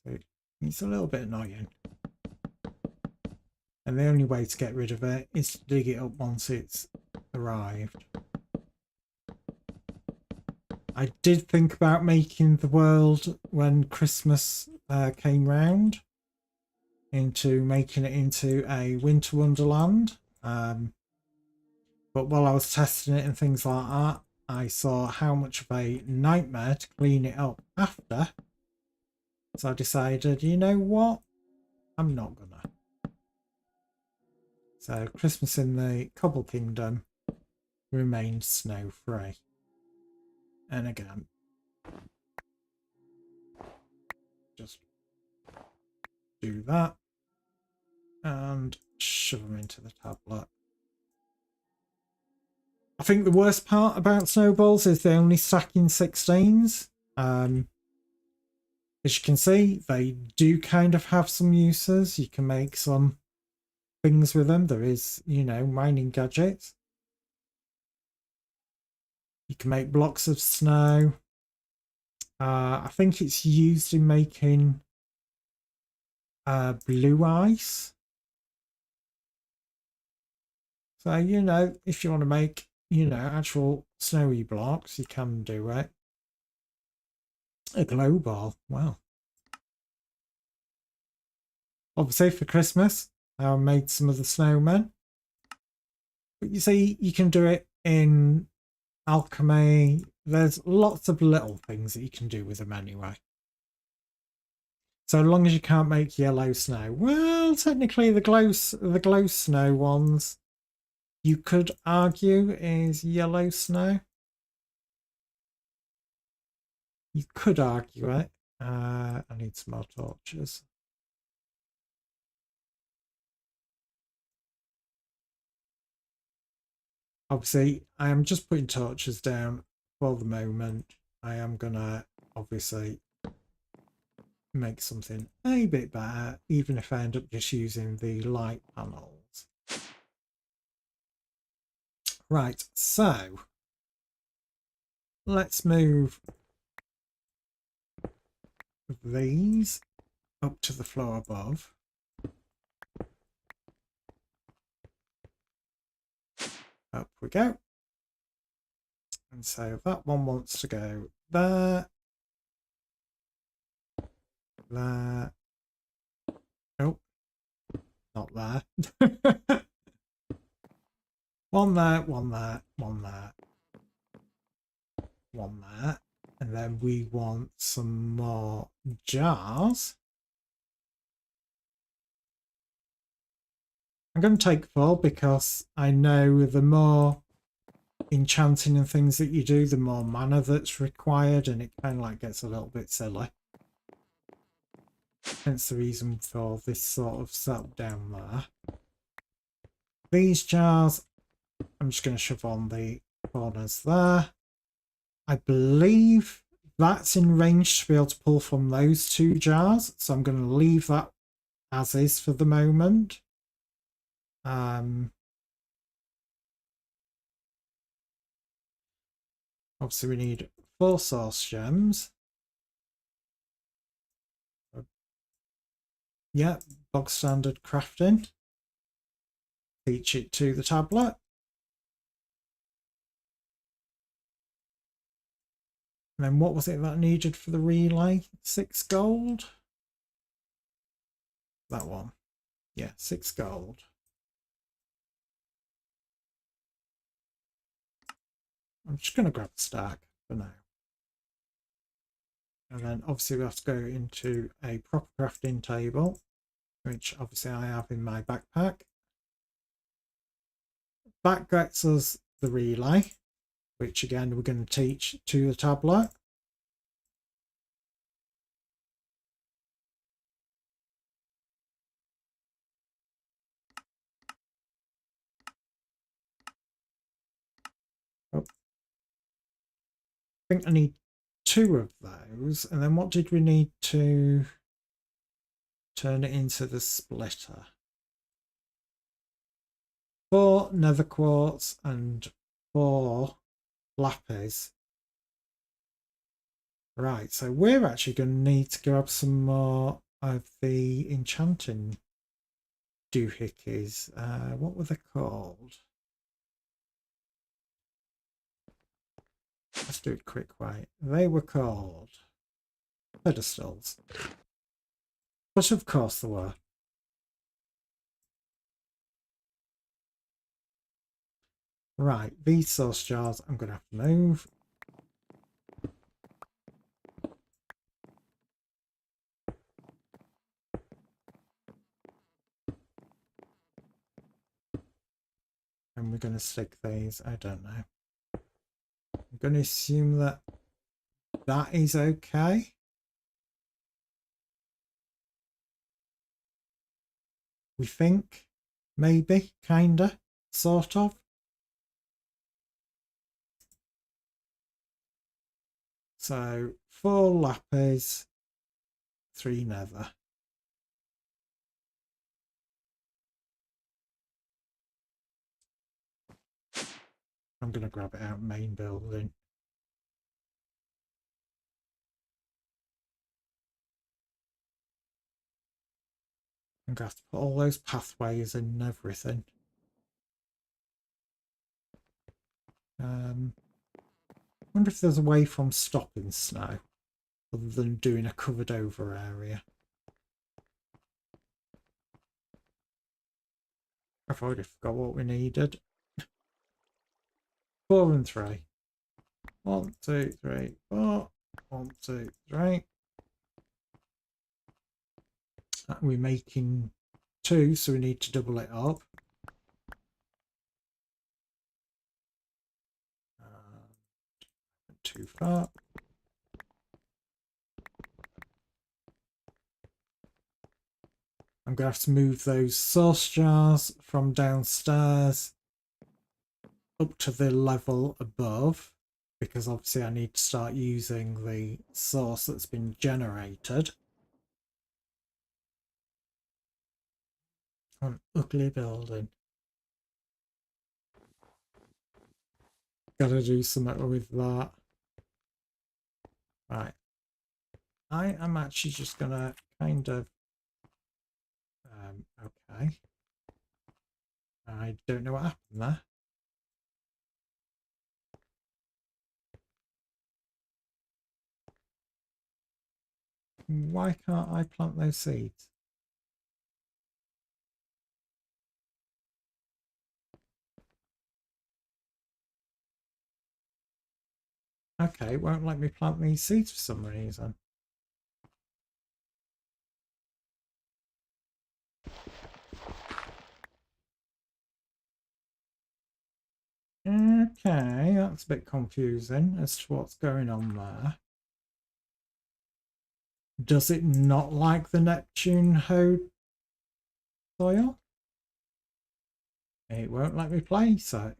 So it's a little bit annoying. And the only way to get rid of it is to dig it up once it's arrived. I did think about making the world when Christmas came round into making it into a winter wonderland. But while I was testing it and things like that, I saw how much of a nightmare to clean it up after. So I decided, you know what? I'm not gonna. So Christmas in the Cobble Kingdom remained snow free. And again, just do that and shove them into the tablet. I think the worst part about snowballs is they only stack in 16s. As you can see, they do kind of have some uses. You can make some things with them. There is, you know, mining gadgets. You can make blocks of snow. I think it's used in making blue ice. So, you know, if you want to make, you know, actual snowy blocks, you can do it. A glow ball, wow. Obviously for Christmas, I made some of the snowmen. But you see, you can do it in alchemy. There's lots of little things that you can do with them anyway. So long as you can't make yellow snow. Well, technically the glow snow ones, you could argue is yellow snow. You could argue it. I need some more torches. Obviously, I am just putting torches down for the moment. I am gonna obviously make something a bit better, even if I end up just using the light panels. Right, so let's move these up to the floor above. Up we go. And so that one wants to go there. There. Oh, not there. One there, one there, one there. One there. And then we want some more jars. I'm going to take 4 because I know the more enchanting and things that you do, the more mana that's required, and it kind of like gets a little bit silly. Hence the reason for this sort of setup down there. These jars, I'm just going to shove on the corners there. I believe that's in range to be able to pull from those 2 jars, so I'm going to leave that as is for the moment. Obviously we need 4 source gems. Yeah, bog standard crafting. Teach it to the tablet. And then what was it that needed for the relay? 6 gold? That one. Yeah, 6 gold. I'm just going to grab the stack for now. And then obviously we have to go into a proper crafting table, which obviously I have in my backpack. That gets us the relay, which again we're going to teach to the tablet. Oh. I think I need 2 of those. And then what did we need to turn it into the splitter? 4 nether quartz and 4 lapis. Right, so we're actually going to need to grab some more of the enchanting doohickeys. What were they called? Let's do it quick way. They were called pedestals. But of course they were. Right, these source jars I'm going to have to move. And we're going to stick these, I don't know. I'm going to assume that that is okay. We think, maybe, kinda, sort of. So 4 lapis, 3 nether. I'm going to grab it out main building. I'm going to have to put all those pathways in and everything. Wonder if there's a way from stopping snow other than doing a covered over area. I've already forgot what we needed. 4 and 3. 1, 2, 3, 4. 1, 2, 3. We're making 2, so we need to double it up. Too far. I'm going to have to move those sauce jars from downstairs up to the level above, because obviously I need to start using the sauce that's been generated. An ugly building. Gotta do something with that. Right. I am actually just gonna kind of okay. I don't know what happened there. Why can't I plant those seeds? Okay, it won't let me plant these seeds for some reason. Okay, that's a bit confusing as to what's going on there. Does it not like the Neptune Hoe soil? It won't let me place it.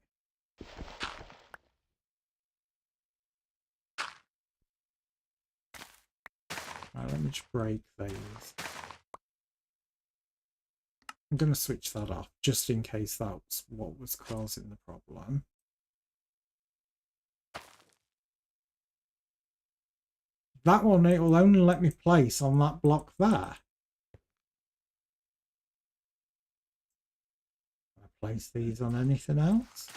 Right, let me just break these. I'm going to switch that off just in case that's what was causing the problem. That one, it will only let me place on that block there. Can I place these on anything else?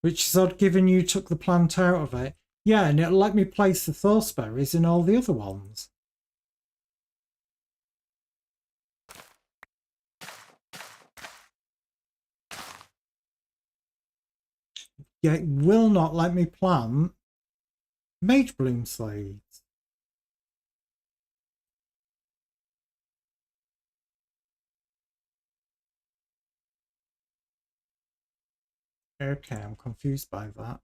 Which is odd given you took the plant out of it. Yeah, and it'll let me place the Thorseberries in all the other ones. Yeah, it will not let me plant Mage Bloom seeds. Okay, I'm confused by that.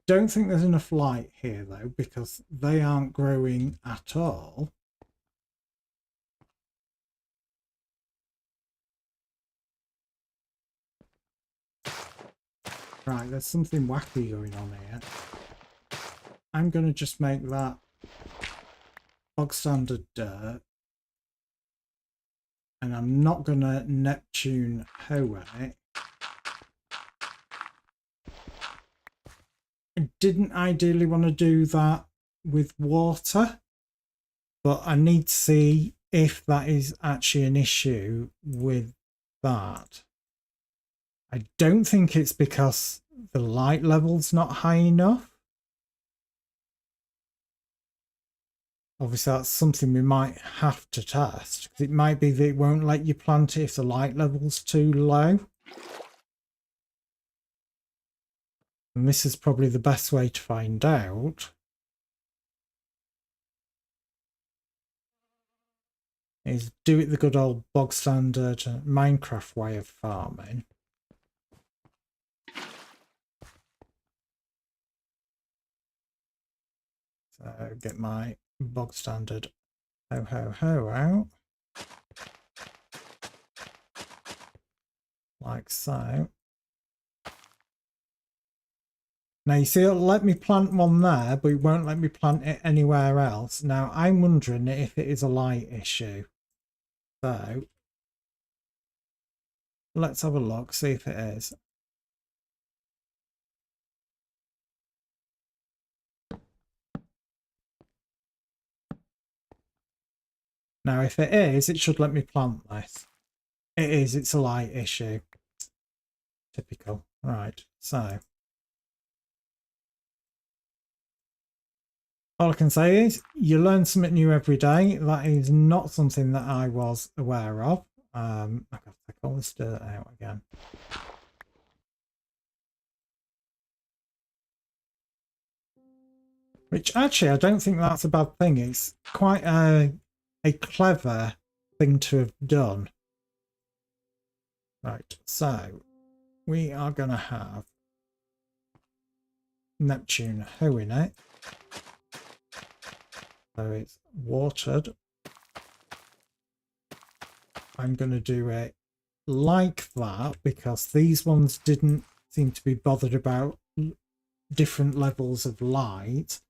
Don't think there's enough light here though, because they aren't growing at all. Right, there's something wacky going on here. I'm going to just make that bog standard dirt. And I'm not going to Neptune hoe it. I didn't ideally want to do that with water, but I need to see if that is actually an issue with that. I don't think it's because the light level's not high enough. Obviously, that's something we might have to test, because it might be that it won't let you plant it if the light level's too low. And this is probably the best way to find out. Is do it the good old bog standard Minecraft way of farming. So get my bog standard ho out. Like so. Now you see it'll let me plant one there, but it won't let me plant it anywhere else. Now I'm wondering if it is a light issue. So let's have a look, see if it is. Now if it is, it should let me plant this. It is, it's a light issue. Typical. Right, so all I can say is you learn something new every day. That is not something that I was aware of. I've got to take all this dirt out again. Which actually I don't think that's a bad thing. It's quite a clever thing to have done. Right, so we are going to have Neptune hoeing it. So it's watered. I'm going to do it like that because these ones didn't seem to be bothered about different levels of light.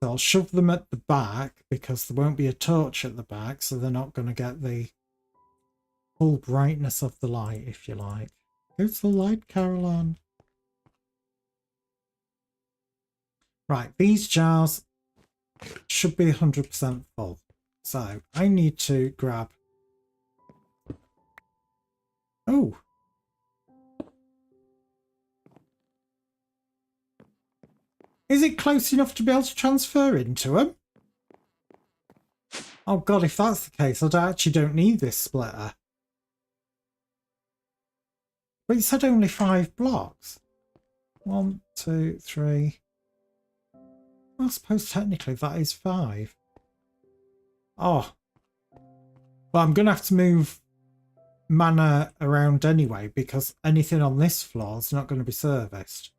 So I'll shove them at the back because there won't be a torch at the back, so they're not going to get the full brightness of the light, if you like. Goes the light, Caroline? Right, these jars should be 100% full. So I need to grab... Oh! Is it close enough to be able to transfer into them? Oh god, if that's the case, I actually don't need this splitter. But it said only 5 blocks. 1, 2, 3. I suppose technically that is 5. Oh. Well, I'm going to have to move mana around anyway because anything on this floor is not going to be serviced.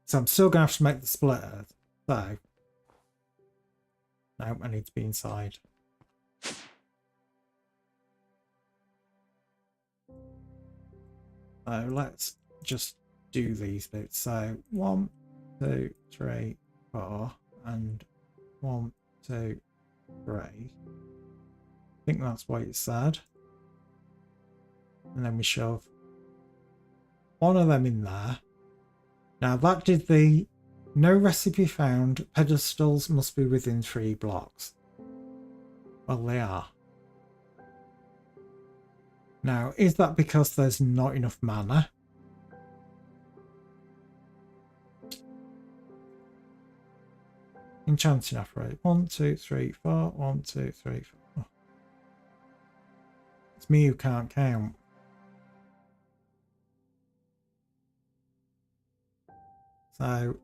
So I'm still going to have to make the splitter. So, no, I need to be inside. So let's just do these bits. So 1, 2, 3, 4, and 1, 2, 3. I think that's what it said. And then we shove one of them in there. Now that did the no recipe found, pedestals must be within 3 blocks. Well, they are. Now, is that because there's not enough mana? Enchanting operate. 1, 2, 3, 4. 1, 2, 3, 4. Oh. It's me who can't count. So,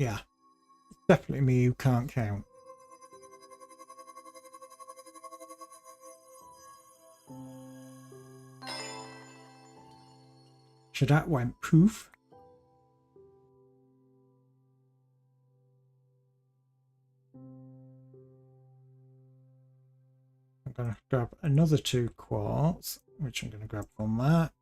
yeah, it's definitely me who can't count. So that went poof. I'm going to grab another 2 quartz, which I'm going to grab from that.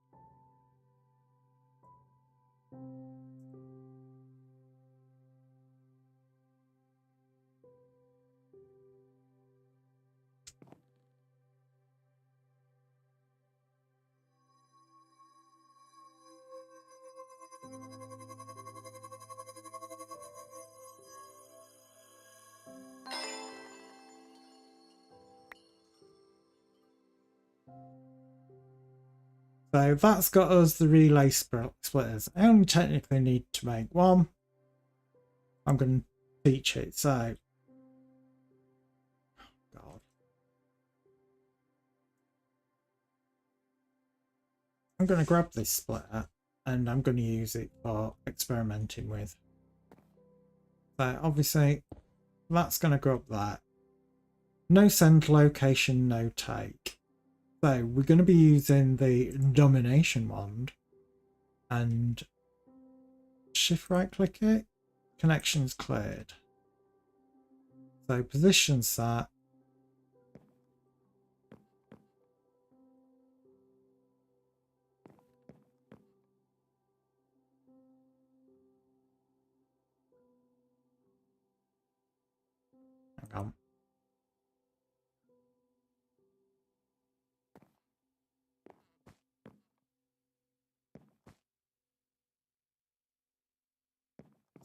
So that's got us the relay splitters. I only technically need to make 1. I'm going to teach it. So, God. I'm going to grab this splitter and I'm going to use it for experimenting with. So obviously that's going to go up there. No send location, no take. So we're going to be using the domination wand and shift right click it. Connections cleared. So position set.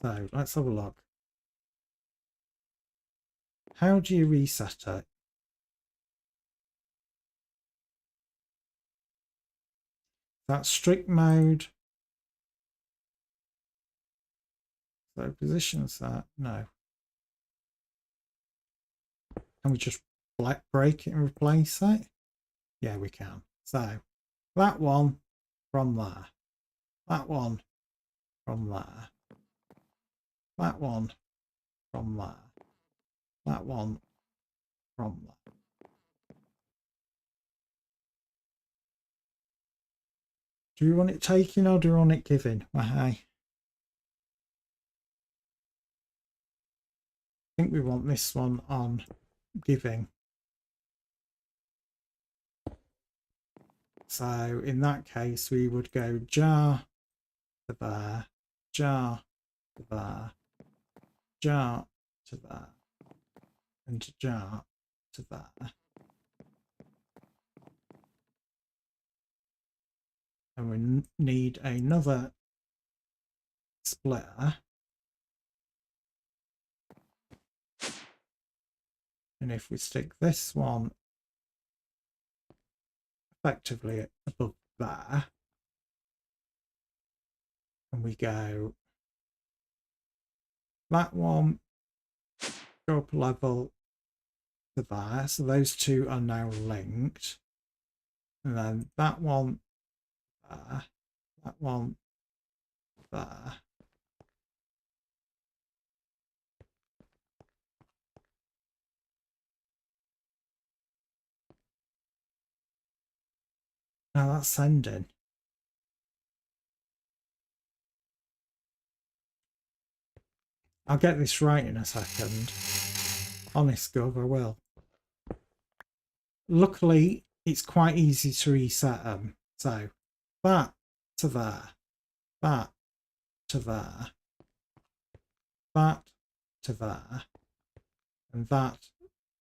So let's have a look. How do you reset it? That's strict mode. So positions that, no. Can we just break it and replace it? Yeah, we can. So that one from there. That one from there. That one from there. That one from there. Do you want it taking or do you want it giving? Well, I think we want this one on giving. So in that case, we would go jar to there, jar to there, jar to there, and jar to there. And we need another splitter. And if we stick this one effectively above there, and we go that one, go up a level to there, so those two are now linked. And then that one there, that one there. Now that's sending. I'll get this right in a second. Honest Gov, I will. Luckily, it's quite easy to reset them. So that to there, that to there, that to there, and that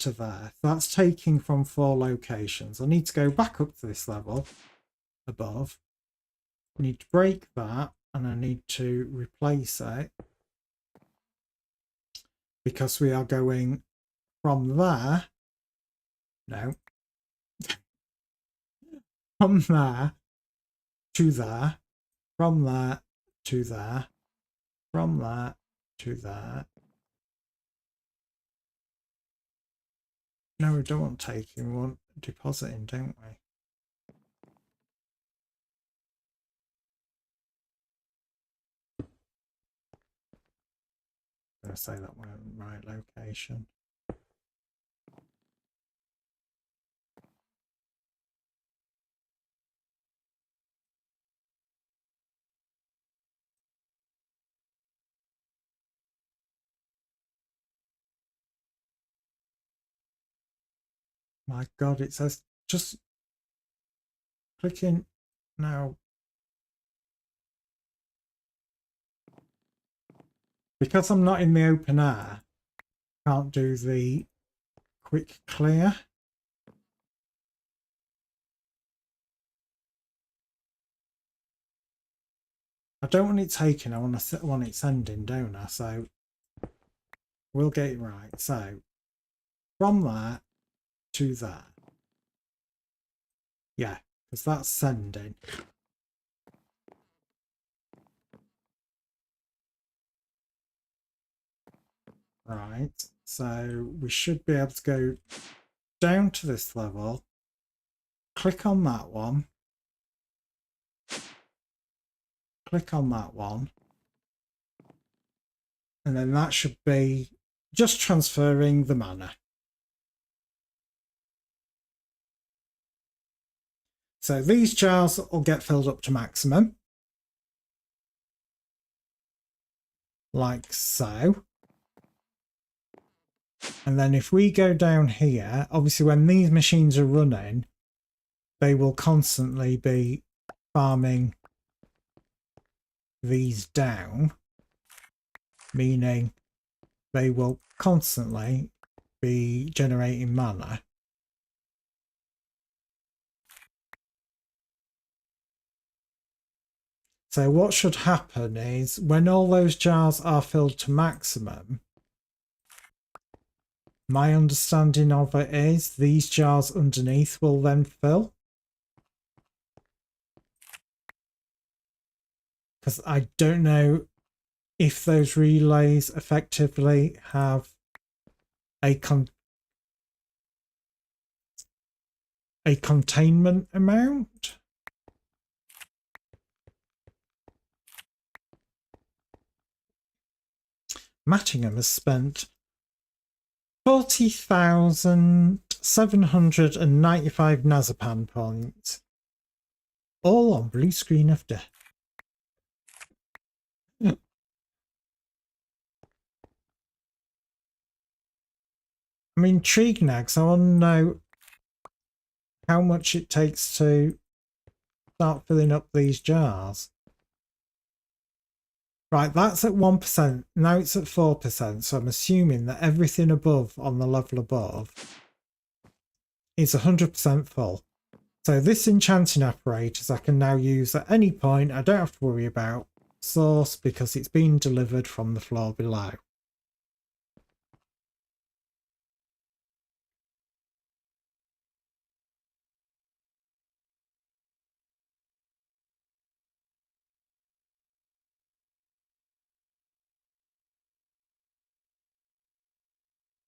to there. That's taking from 4 locations. I need to go back up to this level above. I need to break that and I need to replace it because we are going from there. No. From there to there, from there to there, from there to there. No, we don't want taking, we want depositing, don't we? I'm going to say that we're in the right location. My God, it says just click in now. Because I'm not in the open air, can't do the quick clear. I don't want it taken, I want it sending, don't I? So we'll get it right. So from there to there. Yeah, because that's sending. Right, so we should be able to go down to this level, click on that one, click on that one, and then that should be just transferring the mana. So these jars will get filled up to maximum, like so. And then if we go down here, obviously when these machines are running, they will constantly be farming these down, meaning they will constantly be generating mana. So what should happen is when all those jars are filled to maximum, my understanding of it is these jars underneath will then fill. Because I don't know if those relays effectively have a containment amount. Mattingham has spent 40,795 Nazapan points, all on Blue Screen of Death. I'm intrigued now because I want to know how much it takes to start filling up these jars. Right, that's at 1%. Now it's at 4%. So I'm assuming that everything above on the level above is 100% full. So this enchanting apparatus I can now use at any point. I don't have to worry about source because it's been delivered from the floor below.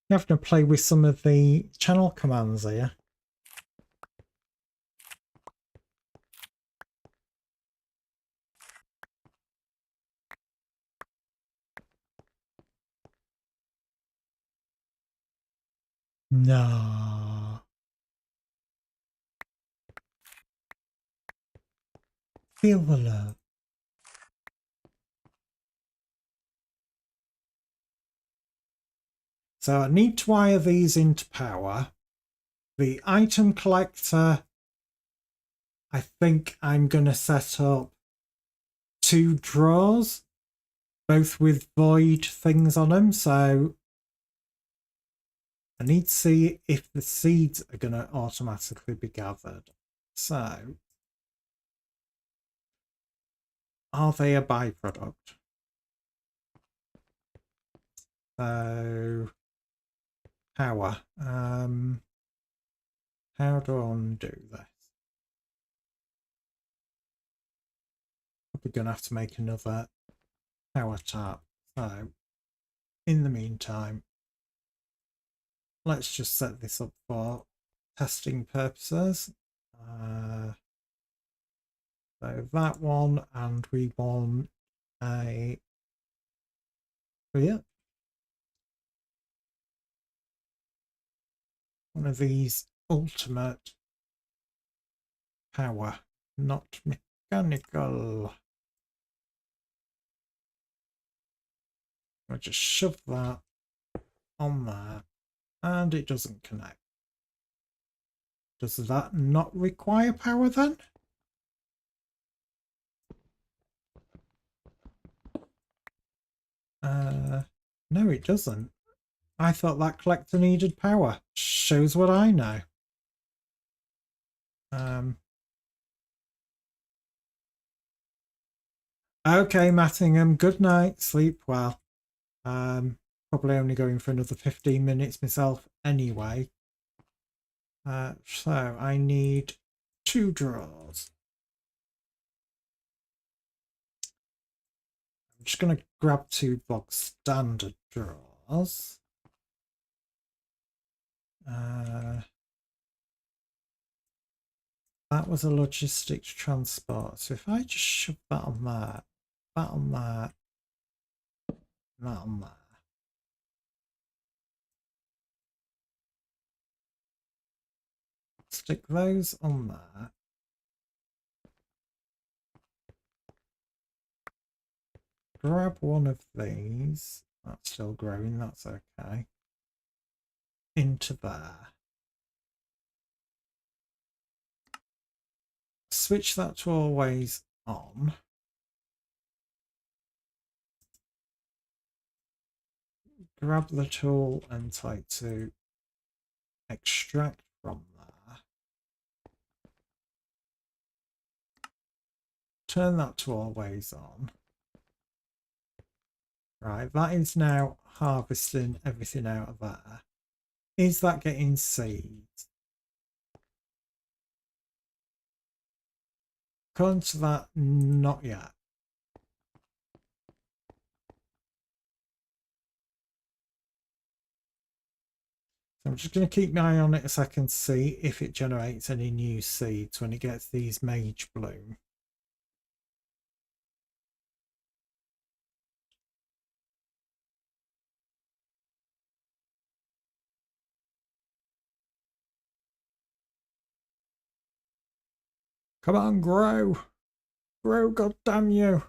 You have to play with some of the channel commands here. No. Feel the love. So I need to wire these into power. The item collector, I think I'm going to set up 2 drawers, both with void things on them. So I need to see if the seeds are going to automatically be gathered. So are they a byproduct? So power. How do I undo this? Probably going to have to make another power tap. So in the meantime, let's just set this up for testing purposes. So that one, and we want a one of these ultimate power, not mechanical. I'll just shove that on there, and it doesn't connect. Does that not require power then? No, it doesn't. I thought that collector needed power. Shows what I know. Okay, Mattingham, good night, sleep well. Probably only going for another 15 minutes myself anyway. So I need 2 drawers. I'm just going to grab 2 box standard drawers. That was a logistics transport. So if I just shove that on there, that on there, that on there. Stick those on there. Grab one of these. That's still growing, that's okay. Into there. Switch that to always on. Grab the tool and type to extract from there. turn that to always on. Right, that is now harvesting everything out of there. Is that getting seeds? According to that, not yet. So I'm just going to keep my eye on it a second to see if it generates any new seeds when it gets these Mage Bloom. Come on, grow! Grow, god damn you!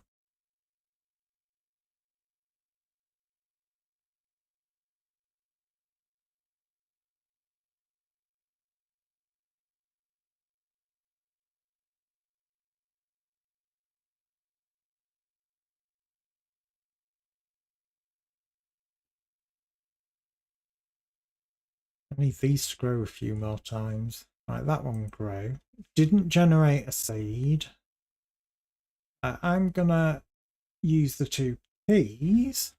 I need these to grow a few more times. Right, that one grow. Didn't generate a seed. I'm gonna use the 2 keys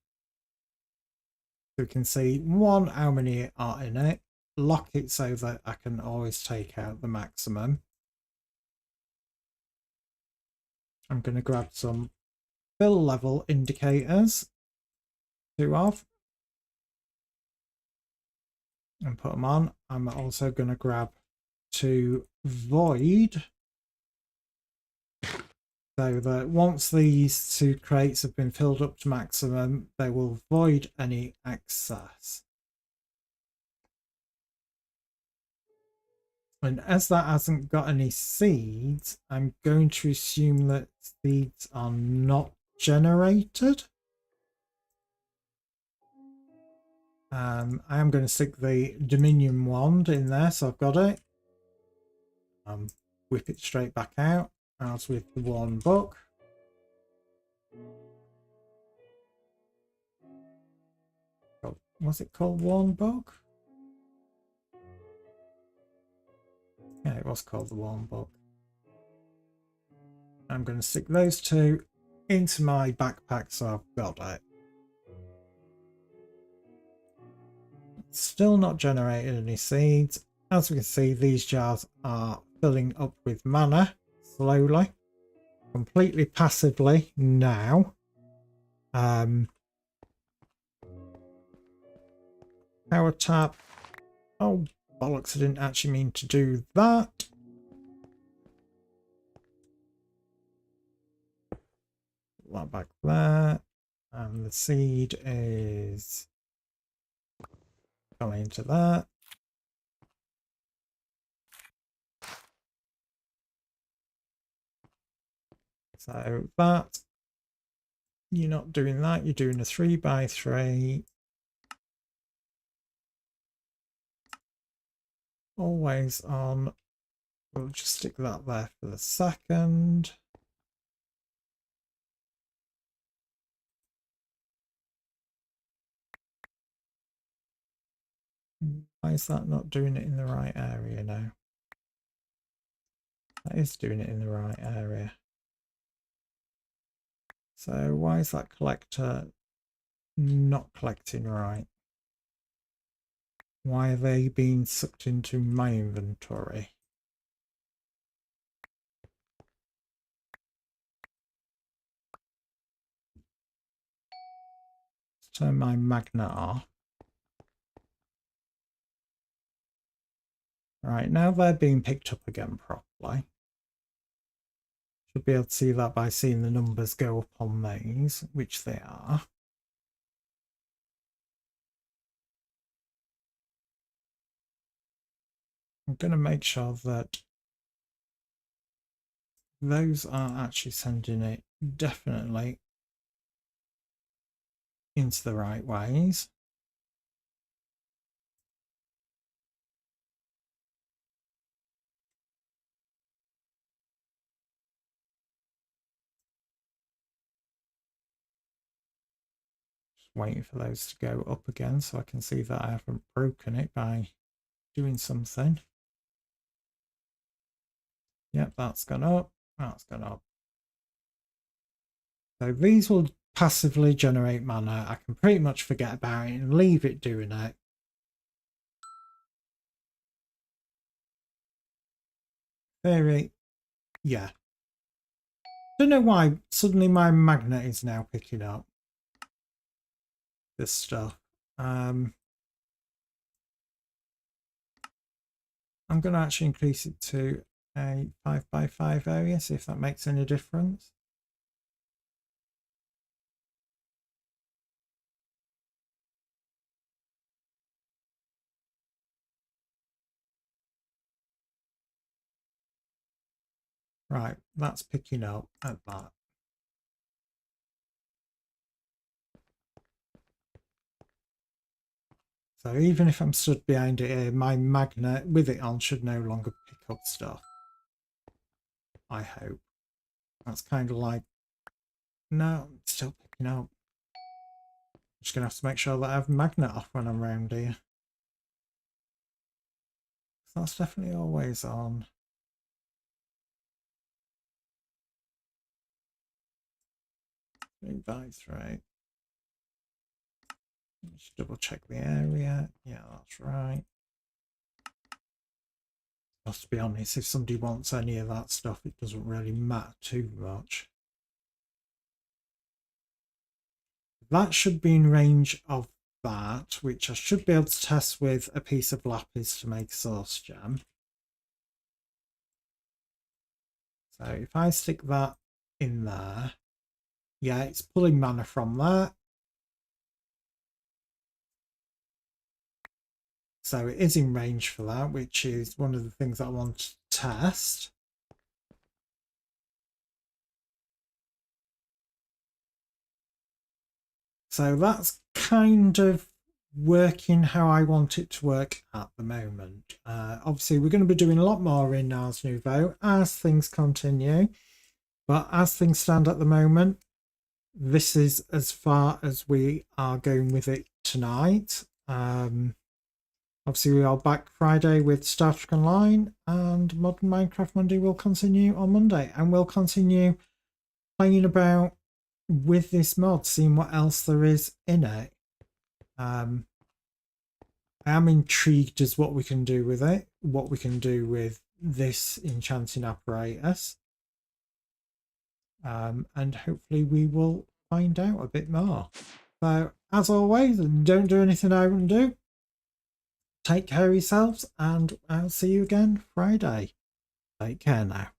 so we can see one, how many are in it, lock it so that I can always take out the maximum. I'm going to grab some fill level indicators, 2 of, and put them on. I'm also going to grab 2 void, so that once these 2 crates have been filled up to maximum, they will void any excess. And as that hasn't got any seeds, I'm going to assume that seeds are not generated. I am going to stick the Dominion wand in there, so I've got it. Whip it straight back out, as with the one book. Was it called one book? Yeah, it was called the one book. I'm going to stick those 2 into my backpack, so I've got it. Still not generated any seeds. As we can see, these jars are filling up with mana slowly, completely passively now. Power tap. Oh bollocks, I didn't actually mean to do that. Put that back there. And the seed is going into that. So that, you're not doing that, you're doing a 3x3. Always on. We'll just stick that there for the second. Why is that not doing it in the right area now? That is doing it in the right area. So why is that collector not collecting right? Why are they being sucked into my inventory? Let's turn my magnet off. Right, now they're being picked up again properly. Should be able to see that by seeing the numbers go up on these, which they are. I'm going to make sure that those are actually sending it definitely into the right ways. Just waiting for those to go up again so I can see that I haven't broken it by doing something. Yep, that's gone up. That's gone up. So these will passively generate mana. I can pretty much forget about it and leave it doing it. Theory, yeah. Don't know why suddenly my magnet is now picking up this stuff. I'm going to actually increase it to a 5x5 area, see if that makes any difference. Right, that's picking up at that. So even if I'm stood behind it here, my magnet with it on should no longer pick up stuff. I hope. That's kind of like, no, it's still picking up. I'm just going to have to make sure that I have magnet off when I'm around here. So that's definitely always on. 3x3. Just double check the area. Yeah, that's right. To be honest, if somebody wants any of that stuff, it doesn't really matter too much. That should be in range of that, which I should be able to test with a piece of lapis to make source gem. So if I stick that in there, yeah, it's pulling mana from there. So it is in range for that, which is one of the things that I want to test. So that's kind of working how I want it to work at the moment. Obviously, we're going to be doing a lot more in Ars Nouveau as things continue. But as things stand at the moment, this is as far as we are going with it tonight. Obviously, we are back Friday with Star Trek Online, and Modern Minecraft Monday will continue on Monday, and we'll continue playing about with this mod, seeing what else there is in it. I am intrigued as what we can do with it, what we can do with this enchanting apparatus. And hopefully we will find out a bit more. So, as always, don't do anything I wouldn't do. Take care of yourselves, and I'll see you again Friday. Take care now.